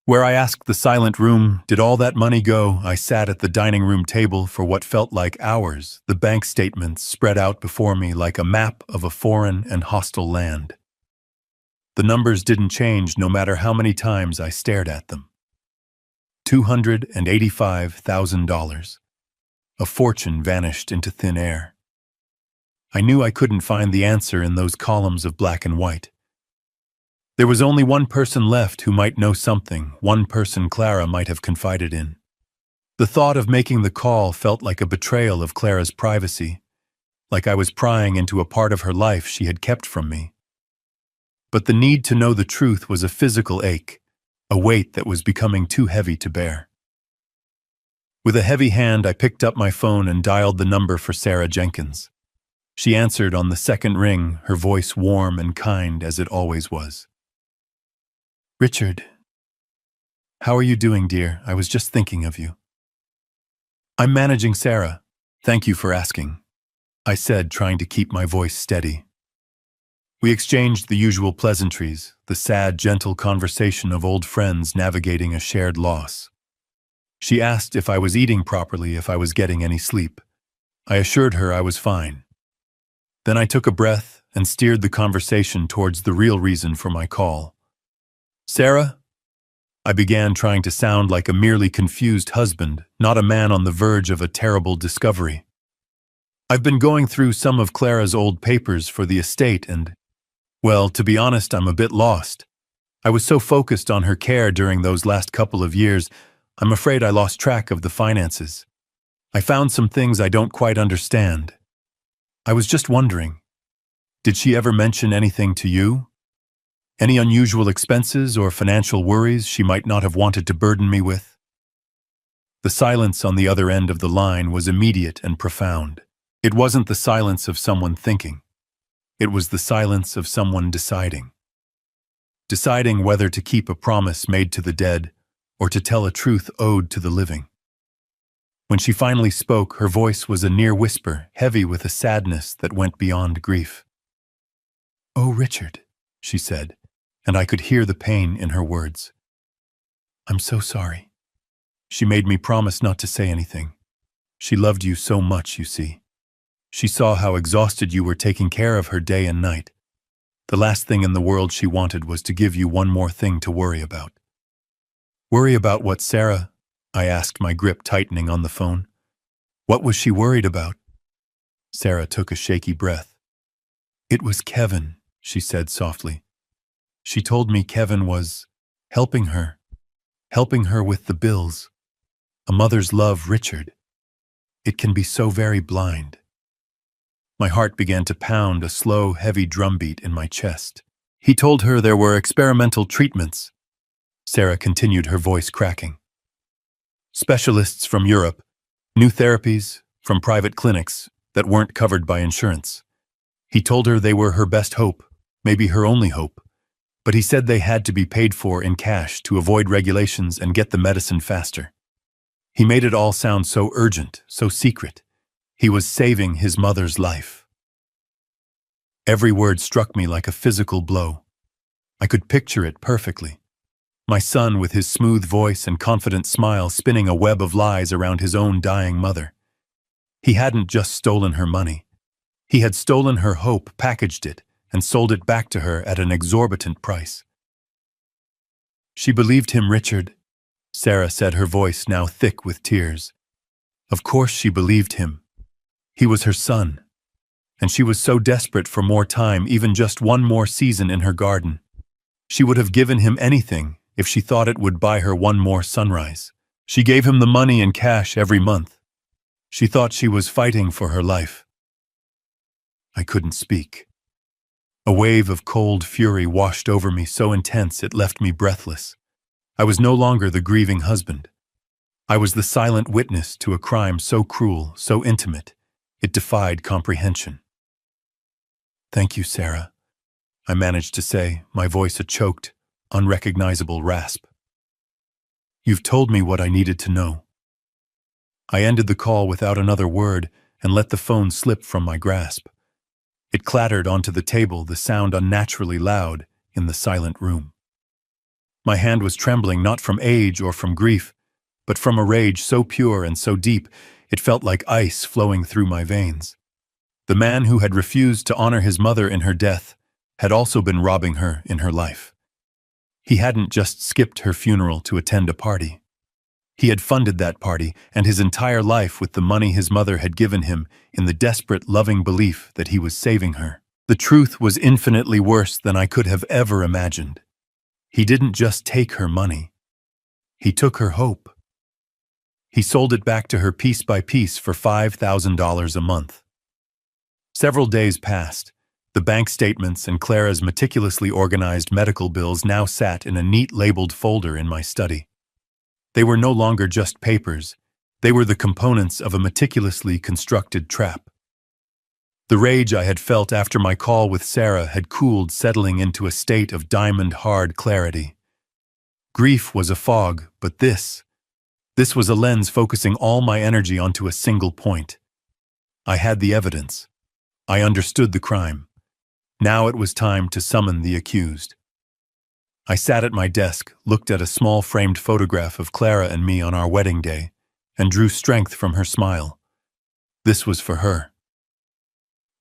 Where I asked the silent room, did all that money go? I sat at the dining room table for what felt like hours, the bank statements spread out before me like a map of a foreign and hostile land. The numbers didn't change no matter how many times I stared at them. $285,000. A fortune vanished into thin air. I knew I couldn't find the answer in those columns of black and white. There was only one person left who might know something, one person Clara might have confided in. The thought of making the call felt like a betrayal of Clara's privacy, like I was prying into a part of her life she had kept from me. But the need to know the truth was a physical ache, a weight that was becoming too heavy to bear. With a heavy hand, I picked up my phone and dialed the number for Sarah Jenkins. She answered on the second ring, her voice warm and kind as it always was. "Richard, how are you doing, dear? I was just thinking of you." "I'm managing, Sarah. Thank you for asking," I said, trying to keep my voice steady. We exchanged the usual pleasantries, the sad, gentle conversation of old friends navigating a shared loss. She asked if I was eating properly, if I was getting any sleep. I assured her I was fine. Then I took a breath and steered the conversation towards the real reason for my call. "Sarah?" I began, trying to sound like a merely confused husband, not a man on the verge of a terrible discovery. "I've been going through some of Clara's old papers for the estate and, well, to be honest, I'm a bit lost. I was so focused on her care during those last couple of years, I'm afraid I lost track of the finances. I found some things I don't quite understand. I was just wondering, did she ever mention anything to you? Any unusual expenses or financial worries she might not have wanted to burden me with?" The silence on the other end of the line was immediate and profound. It wasn't the silence of someone thinking. It was the silence of someone deciding. Deciding whether to keep a promise made to the dead or to tell a truth owed to the living. When she finally spoke, her voice was a near whisper, heavy with a sadness that went beyond grief. "Oh, Richard," she said, and I could hear the pain in her words. "I'm so sorry." She made me promise not to say anything. She loved you so much, you see. She saw how exhausted you were taking care of her day and night. The last thing in the world she wanted was to give you one more thing to worry about. Worry about what, Sarah? I asked, my grip tightening on the phone. What was she worried about? Sarah took a shaky breath. It was Kevin, she said softly. She told me Kevin was helping her with the bills. A mother's love, Richard. It can be so very blind. My heart began to pound, a slow, heavy drumbeat in my chest. He told her there were experimental treatments. Sarah continued, her voice cracking. Specialists from Europe, new therapies from private clinics that weren't covered by insurance. He told her they were her best hope, maybe her only hope. But he said they had to be paid for in cash to avoid regulations and get the medicine faster. He made it all sound so urgent, so secret. He was saving his mother's life. Every word struck me like a physical blow. I could picture it perfectly. My son, with his smooth voice and confident smile, spinning a web of lies around his own dying mother. He hadn't just stolen her money. He had stolen her hope, packaged it, and sold it back to her at an exorbitant price. She believed him, Richard, Sarah said, her voice now thick with tears. Of course she believed him. He was her son, and she was so desperate for more time, even just one more season in her garden. She would have given him anything if she thought it would buy her one more sunrise. She gave him the money in cash every month. She thought she was fighting for her life. I couldn't speak. A wave of cold fury washed over me, so intense it left me breathless. I was no longer the grieving husband. I was the silent witness to a crime so cruel, so intimate, it defied comprehension. Thank you, Sarah, I managed to say, my voice a choked, unrecognizable rasp. You've told me what I needed to know. I ended the call without another word and let the phone slip from my grasp. It clattered onto the table, the sound unnaturally loud in the silent room. My hand was trembling, not from age or from grief, but from a rage so pure and so deep, it felt like ice flowing through my veins. The man who had refused to honor his mother in her death had also been robbing her in her life. He hadn't just skipped her funeral to attend a party. He had funded that party and his entire life with the money his mother had given him, in the desperate, loving belief that he was saving her. The truth was infinitely worse than I could have ever imagined. He didn't just take her money. He took her hope. He sold it back to her piece by piece for $5,000 a month. Several days passed. The bank statements and Clara's meticulously organized medical bills now sat in a neat labeled folder in my study. They were no longer just papers. They were the components of a meticulously constructed trap. The rage I had felt after my call with Sarah had cooled, settling into a state of diamond-hard clarity. Grief was a fog, but this was a lens focusing all my energy onto a single point. I had the evidence. I understood the crime. Now it was time to summon the accused. I sat at my desk, looked at a small framed photograph of Clara and me on our wedding day, and drew strength from her smile. This was for her.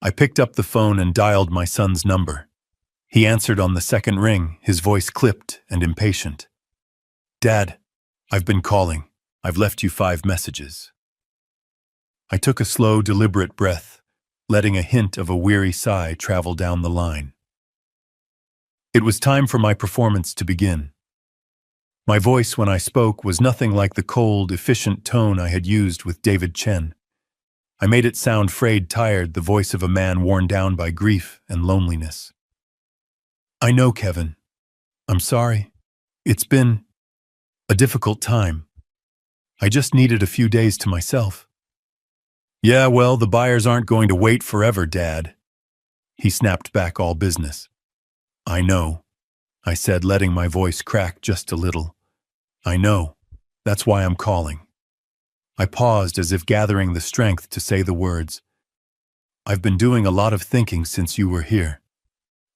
I picked up the phone and dialed my son's number. He answered on the second ring, his voice clipped and impatient. Dad, I've been calling. I've left you 5 messages. I took a slow, deliberate breath, letting a hint of a weary sigh travel down the line. It was time for my performance to begin. My voice when I spoke was nothing like the cold, efficient tone I had used with David Chen. I made it sound frayed, tired, the voice of a man worn down by grief and loneliness. I know, Kevin. I'm sorry. It's been a difficult time. I just needed a few days to myself. Yeah, well, the buyers aren't going to wait forever, Dad. He snapped back, all business. I know, I said, letting my voice crack just a little. I know. That's why I'm calling. I paused, as if gathering the strength to say the words. I've been doing a lot of thinking since you were here.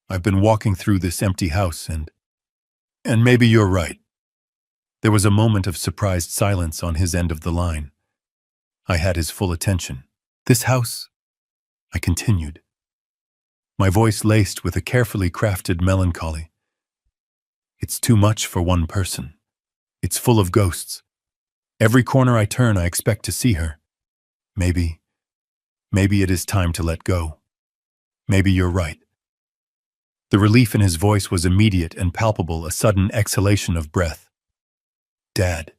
I've been walking through this empty house and maybe you're right." There was a moment of surprised silence on his end of the line. I had his full attention. "This house," I continued, my voice laced with a carefully crafted melancholy. "It's too much for one person. It's full of ghosts. Every corner I turn, I expect to see her. Maybe it is time to let go. Maybe you're right." The relief in his voice was immediate and palpable, a sudden exhalation of breath. "Dad,"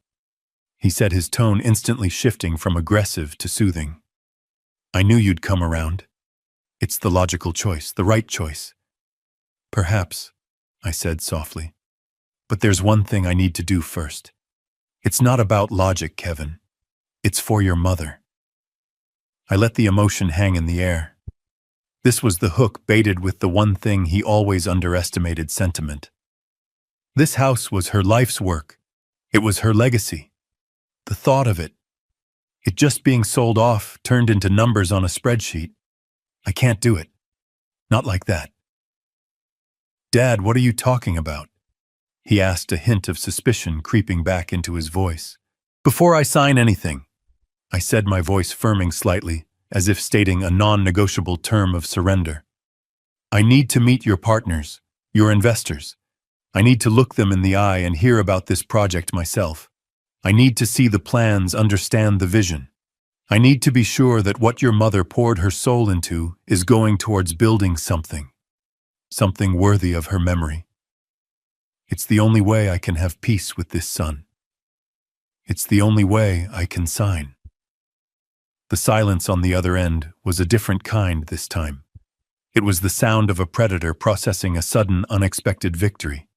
he said, his tone instantly shifting from aggressive to soothing. "I knew you'd come around. It's the logical choice, the right choice." "Perhaps," I said softly. "But there's one thing I need to do first. It's not about logic, Kevin. It's for your mother." I let the emotion hang in the air. This was the hook baited with the one thing he always underestimated: sentiment. This house was her life's work. It was her legacy. The thought of it just being sold off, turned into numbers on a spreadsheet. I can't do it. Not like that. "Dad, what are you talking about?" he asked, a hint of suspicion creeping back into his voice. "Before I sign anything," I said, my voice firming slightly, as if stating a non-negotiable term of surrender. "I need to meet your partners, your investors. I need to look them in the eye and hear about this project myself. I need to see the plans, understand the vision. I need to be sure that what your mother poured her soul into is going towards building something worthy of her memory. It's the only way I can have peace with this son. It's the only way I can sign." The silence on the other end was a different kind this time. It was the sound of a predator processing a sudden, unexpected victory.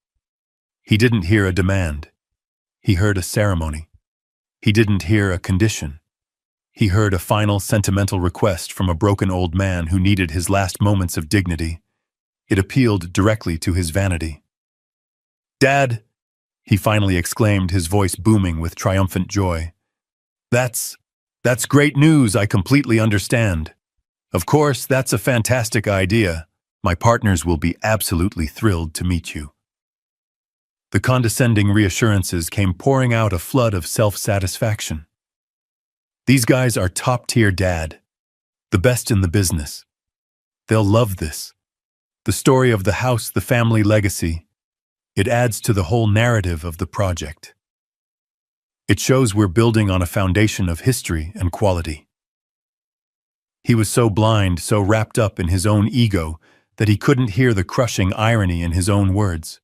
He didn't hear a demand. He heard a ceremony. He didn't hear a condition. He heard a final sentimental request from a broken old man who needed his last moments of dignity. It appealed directly to his vanity. "Dad," he finally exclaimed, his voice booming with triumphant joy. That's great news, I completely understand. Of course, that's a fantastic idea. My partners will be absolutely thrilled to meet you." The condescending reassurances came pouring out, a flood of self-satisfaction. "These guys are top-tier, Dad. The best in the business. They'll love this. The story of the house, the family legacy. It adds to the whole narrative of the project. It shows we're building on a foundation of history and quality." He was so blind, so wrapped up in his own ego, that he couldn't hear the crushing irony in his own words.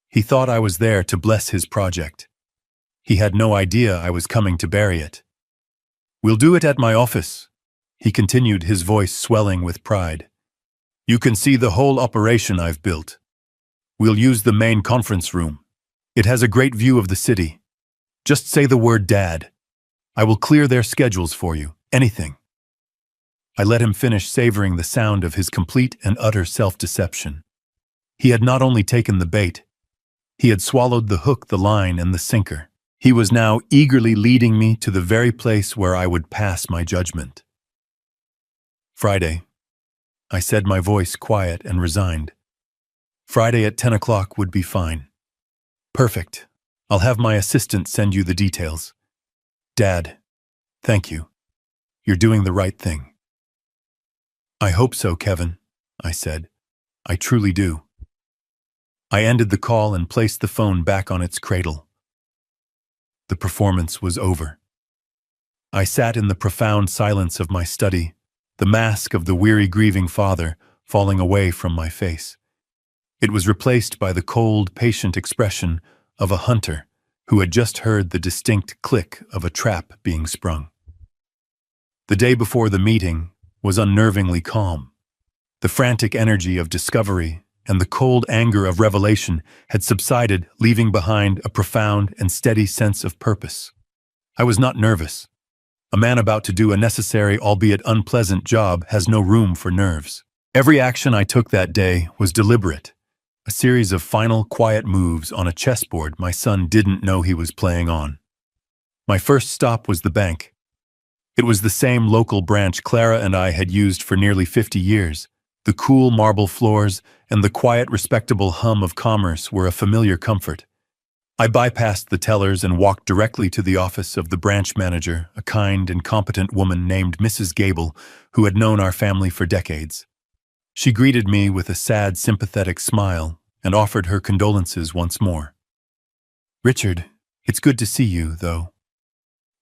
He thought I was there to bless his project. He had no idea I was coming to bury it. "We'll do it at my office," he continued, his voice swelling with pride. "You can see the whole operation I've built. We'll use the main conference room. It has a great view of the city. Just say the word, Dad. I will clear their schedules for you. Anything." I let him finish, savoring the sound of his complete and utter self-deception. He had not only taken the bait, he had swallowed the hook, the line, and the sinker. He was now eagerly leading me to the very place where I would pass my judgment. "Friday," I said, my voice quiet and resigned. "Friday at 10 o'clock would be fine." "Perfect. I'll have my assistant send you the details." "Dad, thank you. You're doing the right thing." "I hope so, Kevin," I said. "I truly do." I ended the call and placed the phone back on its cradle. The performance was over. I sat in the profound silence of my study, the mask of the weary, grieving father falling away from my face. It was replaced by the cold, patient expression of a hunter who had just heard the distinct click of a trap being sprung. The day before the meeting was unnervingly calm. The frantic energy of discovery and the cold anger of revelation had subsided, leaving behind a profound and steady sense of purpose. I was not nervous. A man about to do a necessary, albeit unpleasant job has no room for nerves. Every action I took that day was deliberate, a series of final, quiet moves on a chessboard my son didn't know he was playing on. My first stop was the bank. It was the same local branch Clara and I had used for nearly 50 years, The cool marble floors and the quiet, respectable hum of commerce were a familiar comfort. I bypassed the tellers and walked directly to the office of the branch manager, a kind and competent woman named Mrs. Gable, who had known our family for decades. She greeted me with a sad, sympathetic smile and offered her condolences once more. "Richard, it's good to see you, though.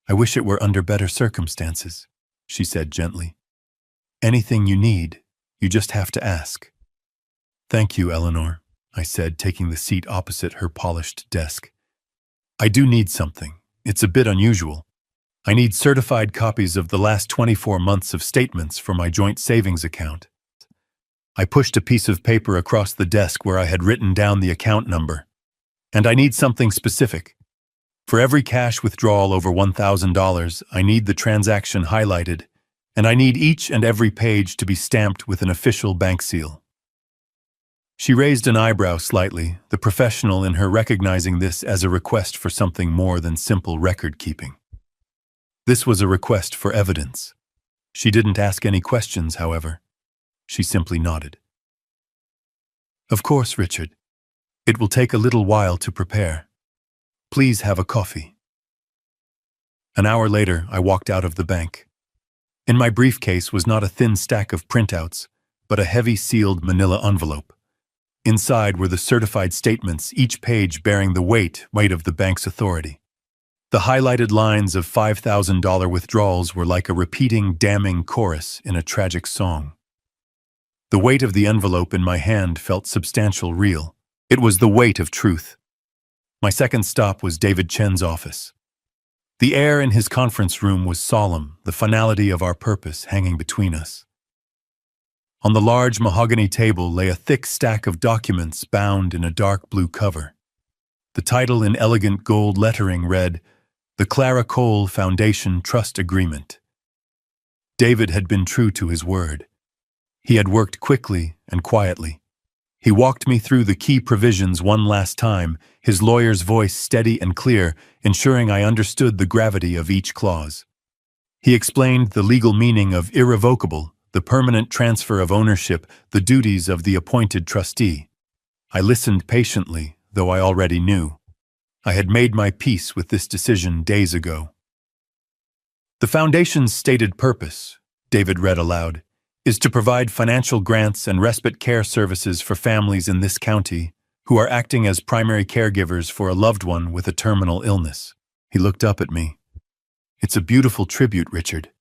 I wish it were under better circumstances," she said gently. "Anything you need, you just have to ask." "Thank you, Eleanor," I said, taking the seat opposite her polished desk. "I do need something. It's a bit unusual. I need certified copies of the last 24 months of statements for my joint savings account." I pushed a piece of paper across the desk where I had written down the account number. "And I need something specific. For every cash withdrawal over $1,000, I need the transaction highlighted, and I need each and every page to be stamped with an official bank seal." She raised an eyebrow slightly, the professional in her recognizing this as a request for something more than simple record-keeping. This was a request for evidence. She didn't ask any questions, however. She simply nodded. "Of course, Richard. It will take a little while to prepare. Please have a coffee." An hour later, I walked out of the bank. In my briefcase was not a thin stack of printouts, but a heavy sealed manila envelope. Inside were the certified statements, each page bearing the weight of the bank's authority. The highlighted lines of $5,000 withdrawals were like a repeating, damning chorus in a tragic song. The weight of the envelope in my hand felt substantial, real. It was the weight of truth. My second stop was David Chen's office. The air in his conference room was solemn, the finality of our purpose hanging between us. On the large mahogany table lay a thick stack of documents bound in a dark blue cover. The title in elegant gold lettering read, "The Clara Cole Foundation Trust Agreement." David had been true to his word. He had worked quickly and quietly. He walked me through the key provisions one last time, his lawyer's voice steady and clear, ensuring I understood the gravity of each clause. He explained the legal meaning of irrevocable, the permanent transfer of ownership, the duties of the appointed trustee. I listened patiently, though I already knew. I had made my peace with this decision days ago. "The Foundation's stated purpose," David read aloud, "is to provide financial grants and respite care services for families in this county who are acting as primary caregivers for a loved one with a terminal illness." He looked up at me. "It's a beautiful tribute, Richard."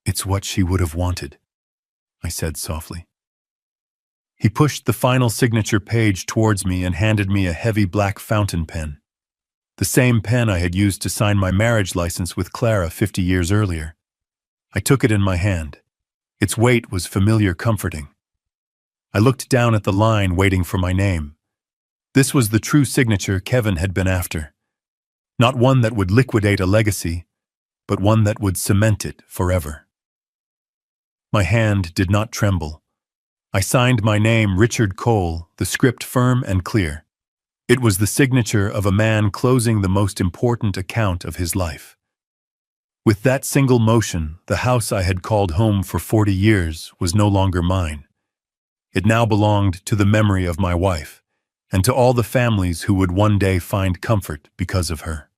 "It's what she would have wanted," I said softly. He pushed the final signature page towards me and handed me a heavy black fountain pen. The same pen I had used to sign my marriage license with Clara 50 years earlier. I took it in my hand. Its weight was familiar, comforting. I looked down at the line waiting for my name. This was the true signature Kevin had been after. Not one that would liquidate a legacy, but one that would cement it forever. My hand did not tremble. I signed my name, Richard Cole, the script firm and clear. It was the signature of a man closing the most important account of his life. With that single motion, the house I had called home for 40 years was no longer mine. It now belonged to the memory of my wife, and to all the families who would one day find comfort because of her.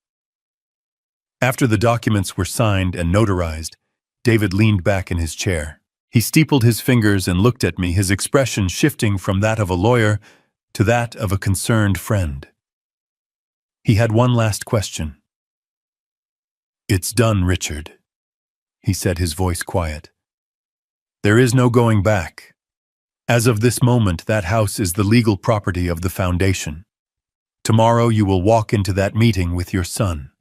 After the documents were signed and notarized, David leaned back in his chair. He steepled his fingers and looked at me, his expression shifting from that of a lawyer to that of a concerned friend. He had one last question. "It's done, Richard," he said, his voice quiet. "There is no going back. As of this moment, that house is the legal property of the Foundation. Tomorrow you will walk into that meeting with your son.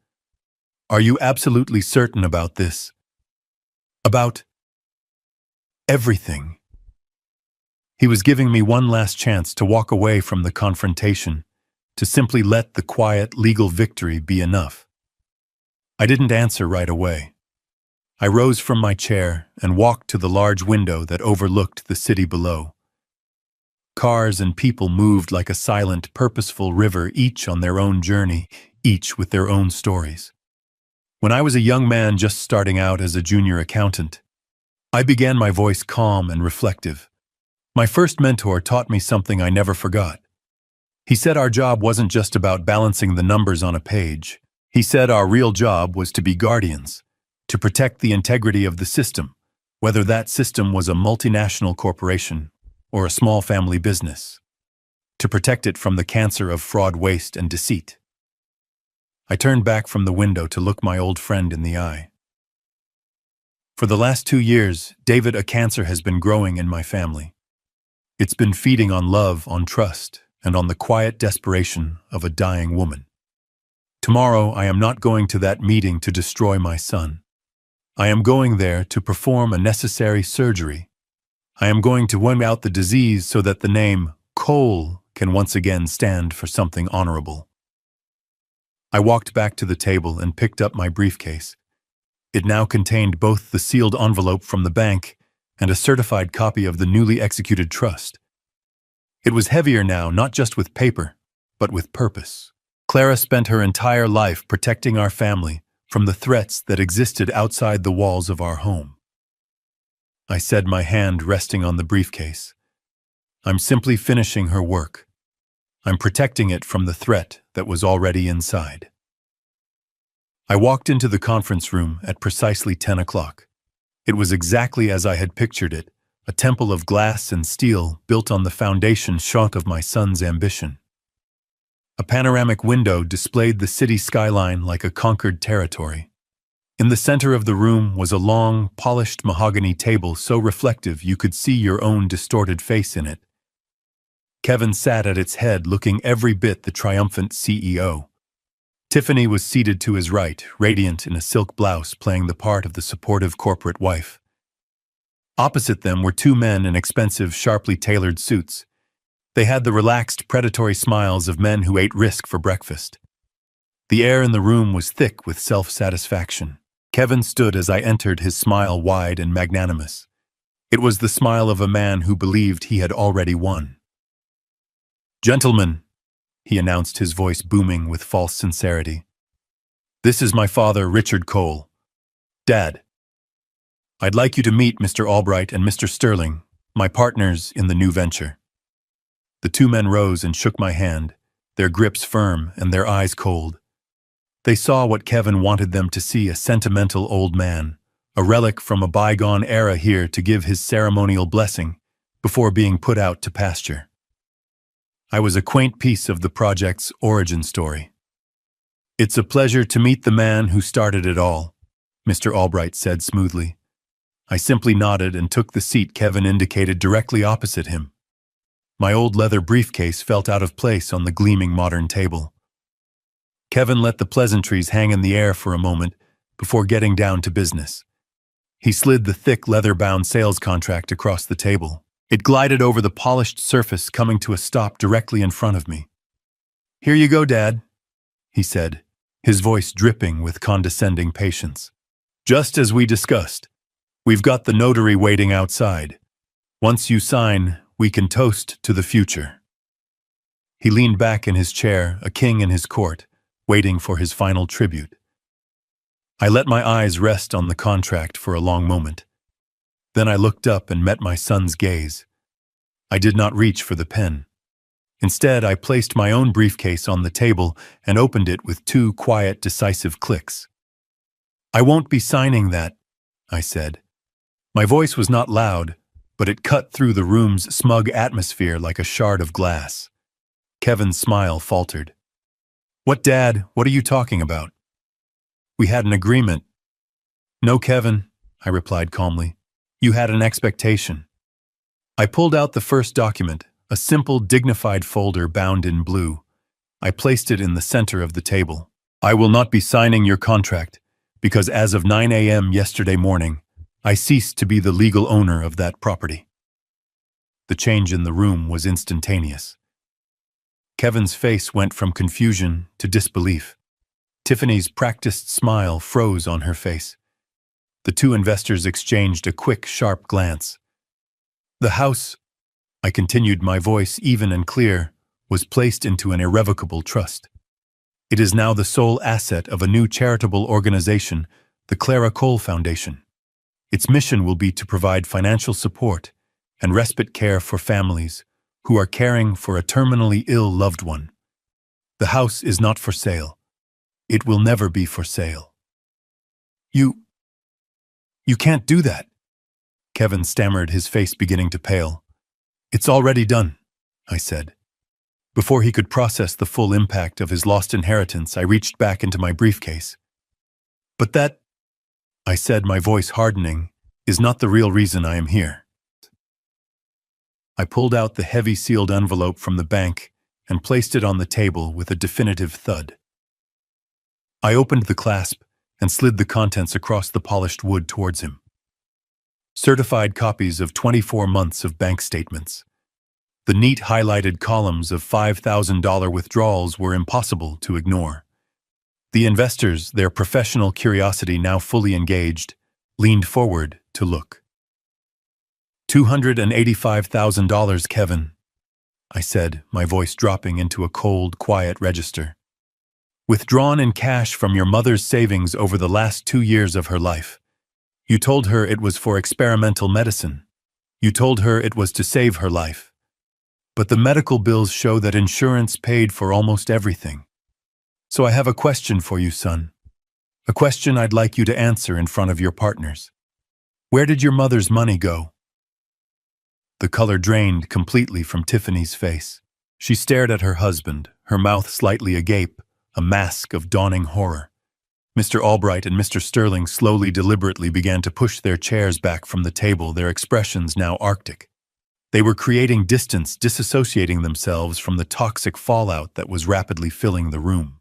Are you absolutely certain about this? About everything?" He was giving me one last chance to walk away from the confrontation, to simply let the quiet legal victory be enough. I didn't answer right away. I rose from my chair and walked to the large window that overlooked the city below. Cars and people moved like a silent, purposeful river, each on their own journey, each with their own stories. When I was a young man just starting out as a junior accountant, I began my voice calm and reflective. My first mentor taught me something I never forgot. He said our job wasn't just about balancing the numbers on a page. He said our real job was to be guardians, to protect the integrity of the system, whether that system was a multinational corporation or a small family business, to protect it from the cancer of fraud, waste, and deceit. I turned back from the window to look my old friend in the eye. For the last 2 years, David, a cancer has been growing in my family. It's been feeding on love, on trust, and on the quiet desperation of a dying woman. Tomorrow, I am not going to that meeting to destroy my son. I am going there to perform a necessary surgery. I am going to win out the disease so that the name Cole can once again stand for something honorable. I walked back to the table and picked up my briefcase. It now contained both the sealed envelope from the bank and a certified copy of the newly executed trust. It was heavier now, not just with paper, but with purpose. Clara spent her entire life protecting our family from the threats that existed outside the walls of our home. I said, my hand resting on the briefcase. I'm simply finishing her work. I'm protecting it from the threat that was already inside. I walked into the conference room at precisely 10 o'clock. It was exactly as I had pictured it, a temple of glass and steel built on the foundation shot of my son's ambition. A panoramic window displayed the city skyline like a conquered territory. In the center of the room was a long, polished mahogany table so reflective you could see your own distorted face in it. Kevin sat at its head looking every bit the triumphant CEO. Tiffany was seated to his right, radiant in a silk blouse, playing the part of the supportive corporate wife. Opposite them were 2 men in expensive, sharply tailored suits. They had the relaxed, predatory smiles of men who ate Risk for breakfast. The air in the room was thick with self-satisfaction. Kevin stood as I entered, his smile wide and magnanimous. It was the smile of a man who believed he had already won. "Gentlemen," he announced, his voice booming with false sincerity. "This is my father, Richard Cole. Dad. I'd like you to meet Mr. Albright and Mr. Sterling, my partners in the new venture." The 2 men rose and shook my hand, their grips firm and their eyes cold. They saw what Kevin wanted them to see, a sentimental old man, a relic from a bygone era here to give his ceremonial blessing before being put out to pasture. I was a quaint piece of the project's origin story. "It's a pleasure to meet the man who started it all," Mr. Albright said smoothly. I simply nodded and took the seat Kevin indicated directly opposite him. My old leather briefcase felt out of place on the gleaming modern table. Kevin let the pleasantries hang in the air for a moment before getting down to business. He slid the thick leather-bound sales contract across the table. It glided over the polished surface, coming to a stop directly in front of me. "Here you go, Dad," he said, his voice dripping with condescending patience. "Just as we discussed, we've got the notary waiting outside. Once you sign, we can toast to the future." He leaned back in his chair, a king in his court, waiting for his final tribute. I let my eyes rest on the contract for a long moment. Then I looked up and met my son's gaze. I did not reach for the pen. Instead, I placed my own briefcase on the table and opened it with 2 quiet, decisive clicks. "I won't be signing that," I said. My voice was not loud, but it cut through the room's smug atmosphere like a shard of glass. Kevin's smile faltered. "What, Dad? What are you talking about?" "We had an agreement." "No, Kevin," I replied calmly. "You had an expectation." I pulled out the first document, a simple, dignified folder bound in blue. I placed it in the center of the table. "I will not be signing your contract, because as of 9 a.m. yesterday morning, I ceased to be the legal owner of that property." The change in the room was instantaneous. Kevin's face went from confusion to disbelief. Tiffany's practiced smile froze on her face. The 2 investors exchanged a quick, sharp glance. "The house," I continued, my voice even and clear, "was placed into an irrevocable trust. It is now the sole asset of a new charitable organization, the Clara Cole Foundation. Its mission will be to provide financial support, and respite care for families who are caring for a terminally ill loved one. The house is not for sale. It will never be for sale. You can't do that, Kevin stammered, his face beginning to pale. It's already done, I said. Before he could process the full impact of his lost inheritance, I reached back into my briefcase. But that, I said, my voice hardening, is not the real reason I am here. I pulled out the heavy sealed envelope from the bank and placed it on the table with a definitive thud. I opened the clasp and slid the contents across the polished wood towards him. Certified copies of 24 months of bank statements. The neat highlighted columns of $5,000 withdrawals were impossible to ignore. The investors, their professional curiosity now fully engaged, leaned forward to look. $285,000, Kevin, I said, my voice dropping into a cold, quiet register. Withdrawn in cash from your mother's savings over the last 2 years of her life. You told her it was for experimental medicine. You told her it was to save her life. But the medical bills show that insurance paid for almost everything. So I have a question for you, son. A question I'd like you to answer in front of your partners. Where did your mother's money go? The color drained completely from Tiffany's face. She stared at her husband, her mouth slightly agape, a mask of dawning horror. Mr. Albright and Mr. Sterling slowly, deliberately began to push their chairs back from the table, their expressions now arctic. They were creating distance, disassociating themselves from the toxic fallout that was rapidly filling the room.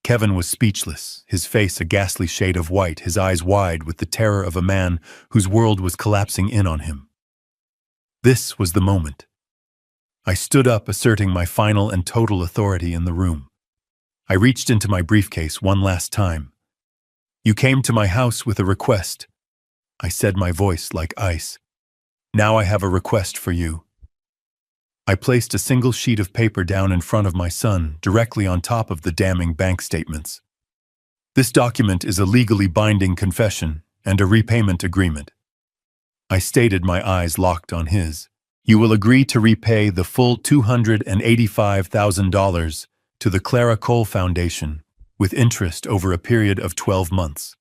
Kevin was speechless, his face a ghastly shade of white, his eyes wide with the terror of a man whose world was collapsing in on him. This was the moment. I stood up, asserting my final and total authority in the room. I reached into my briefcase one last time. You came to my house with a request, I said, my voice like ice. Now I have a request for you. I placed a single sheet of paper down in front of my son, directly on top of the damning bank statements. This document is a legally binding confession and a repayment agreement. I stated, my eyes locked on his. You will agree to repay the full $285,000 to the Clara Cole Foundation with interest over a period of 12 months.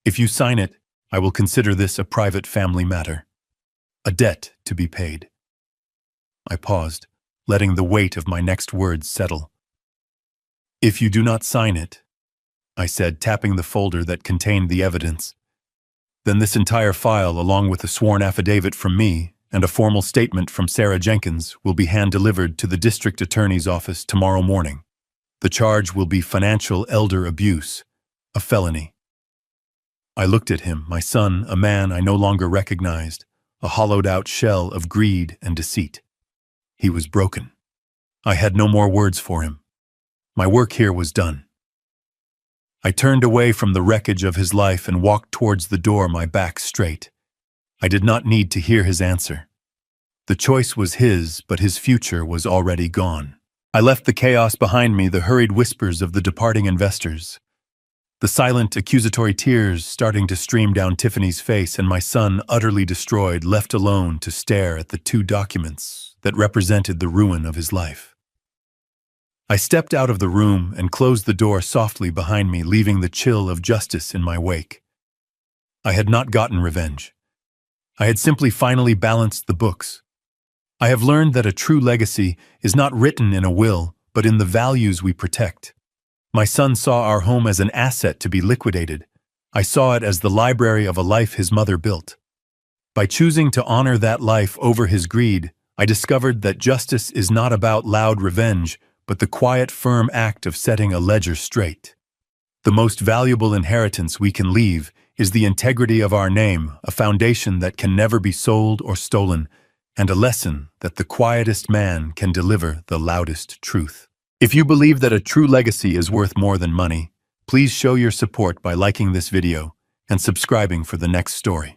If you sign it, I will consider this a private family matter, a debt to be paid. I paused, letting the weight of my next words settle. If you do not sign it, I said, tapping the folder that contained the evidence, then this entire file, along with a sworn affidavit from me and a formal statement from Sarah Jenkins, will be hand-delivered to the district attorney's office tomorrow morning. The charge will be financial elder abuse, a felony. I looked at him, my son, a man I no longer recognized, a hollowed-out shell of greed and deceit. He was broken. I had no more words for him. My work here was done. I turned away from the wreckage of his life and walked towards the door, my back straight. I did not need to hear his answer. The choice was his, but his future was already gone. I left the chaos behind me, the hurried whispers of the departing investors, the silent, accusatory tears starting to stream down Tiffany's face, and my son, utterly destroyed, left alone to stare at the 2 documents that represented the ruin of his life. I stepped out of the room and closed the door softly behind me, leaving the chill of justice in my wake. I had not gotten revenge. I had simply finally balanced the books. I have learned that a true legacy is not written in a will, but in the values we protect. My son saw our home as an asset to be liquidated. I saw it as the library of a life his mother built. By choosing to honor that life over his greed, I discovered that justice is not about loud revenge, but the quiet, firm act of setting a ledger straight. The most valuable inheritance we can leave is the integrity of our name, a foundation that can never be sold or stolen, and a lesson that the quietest man can deliver the loudest truth. If you believe that a true legacy is worth more than money, please show your support by liking this video and subscribing for the next story.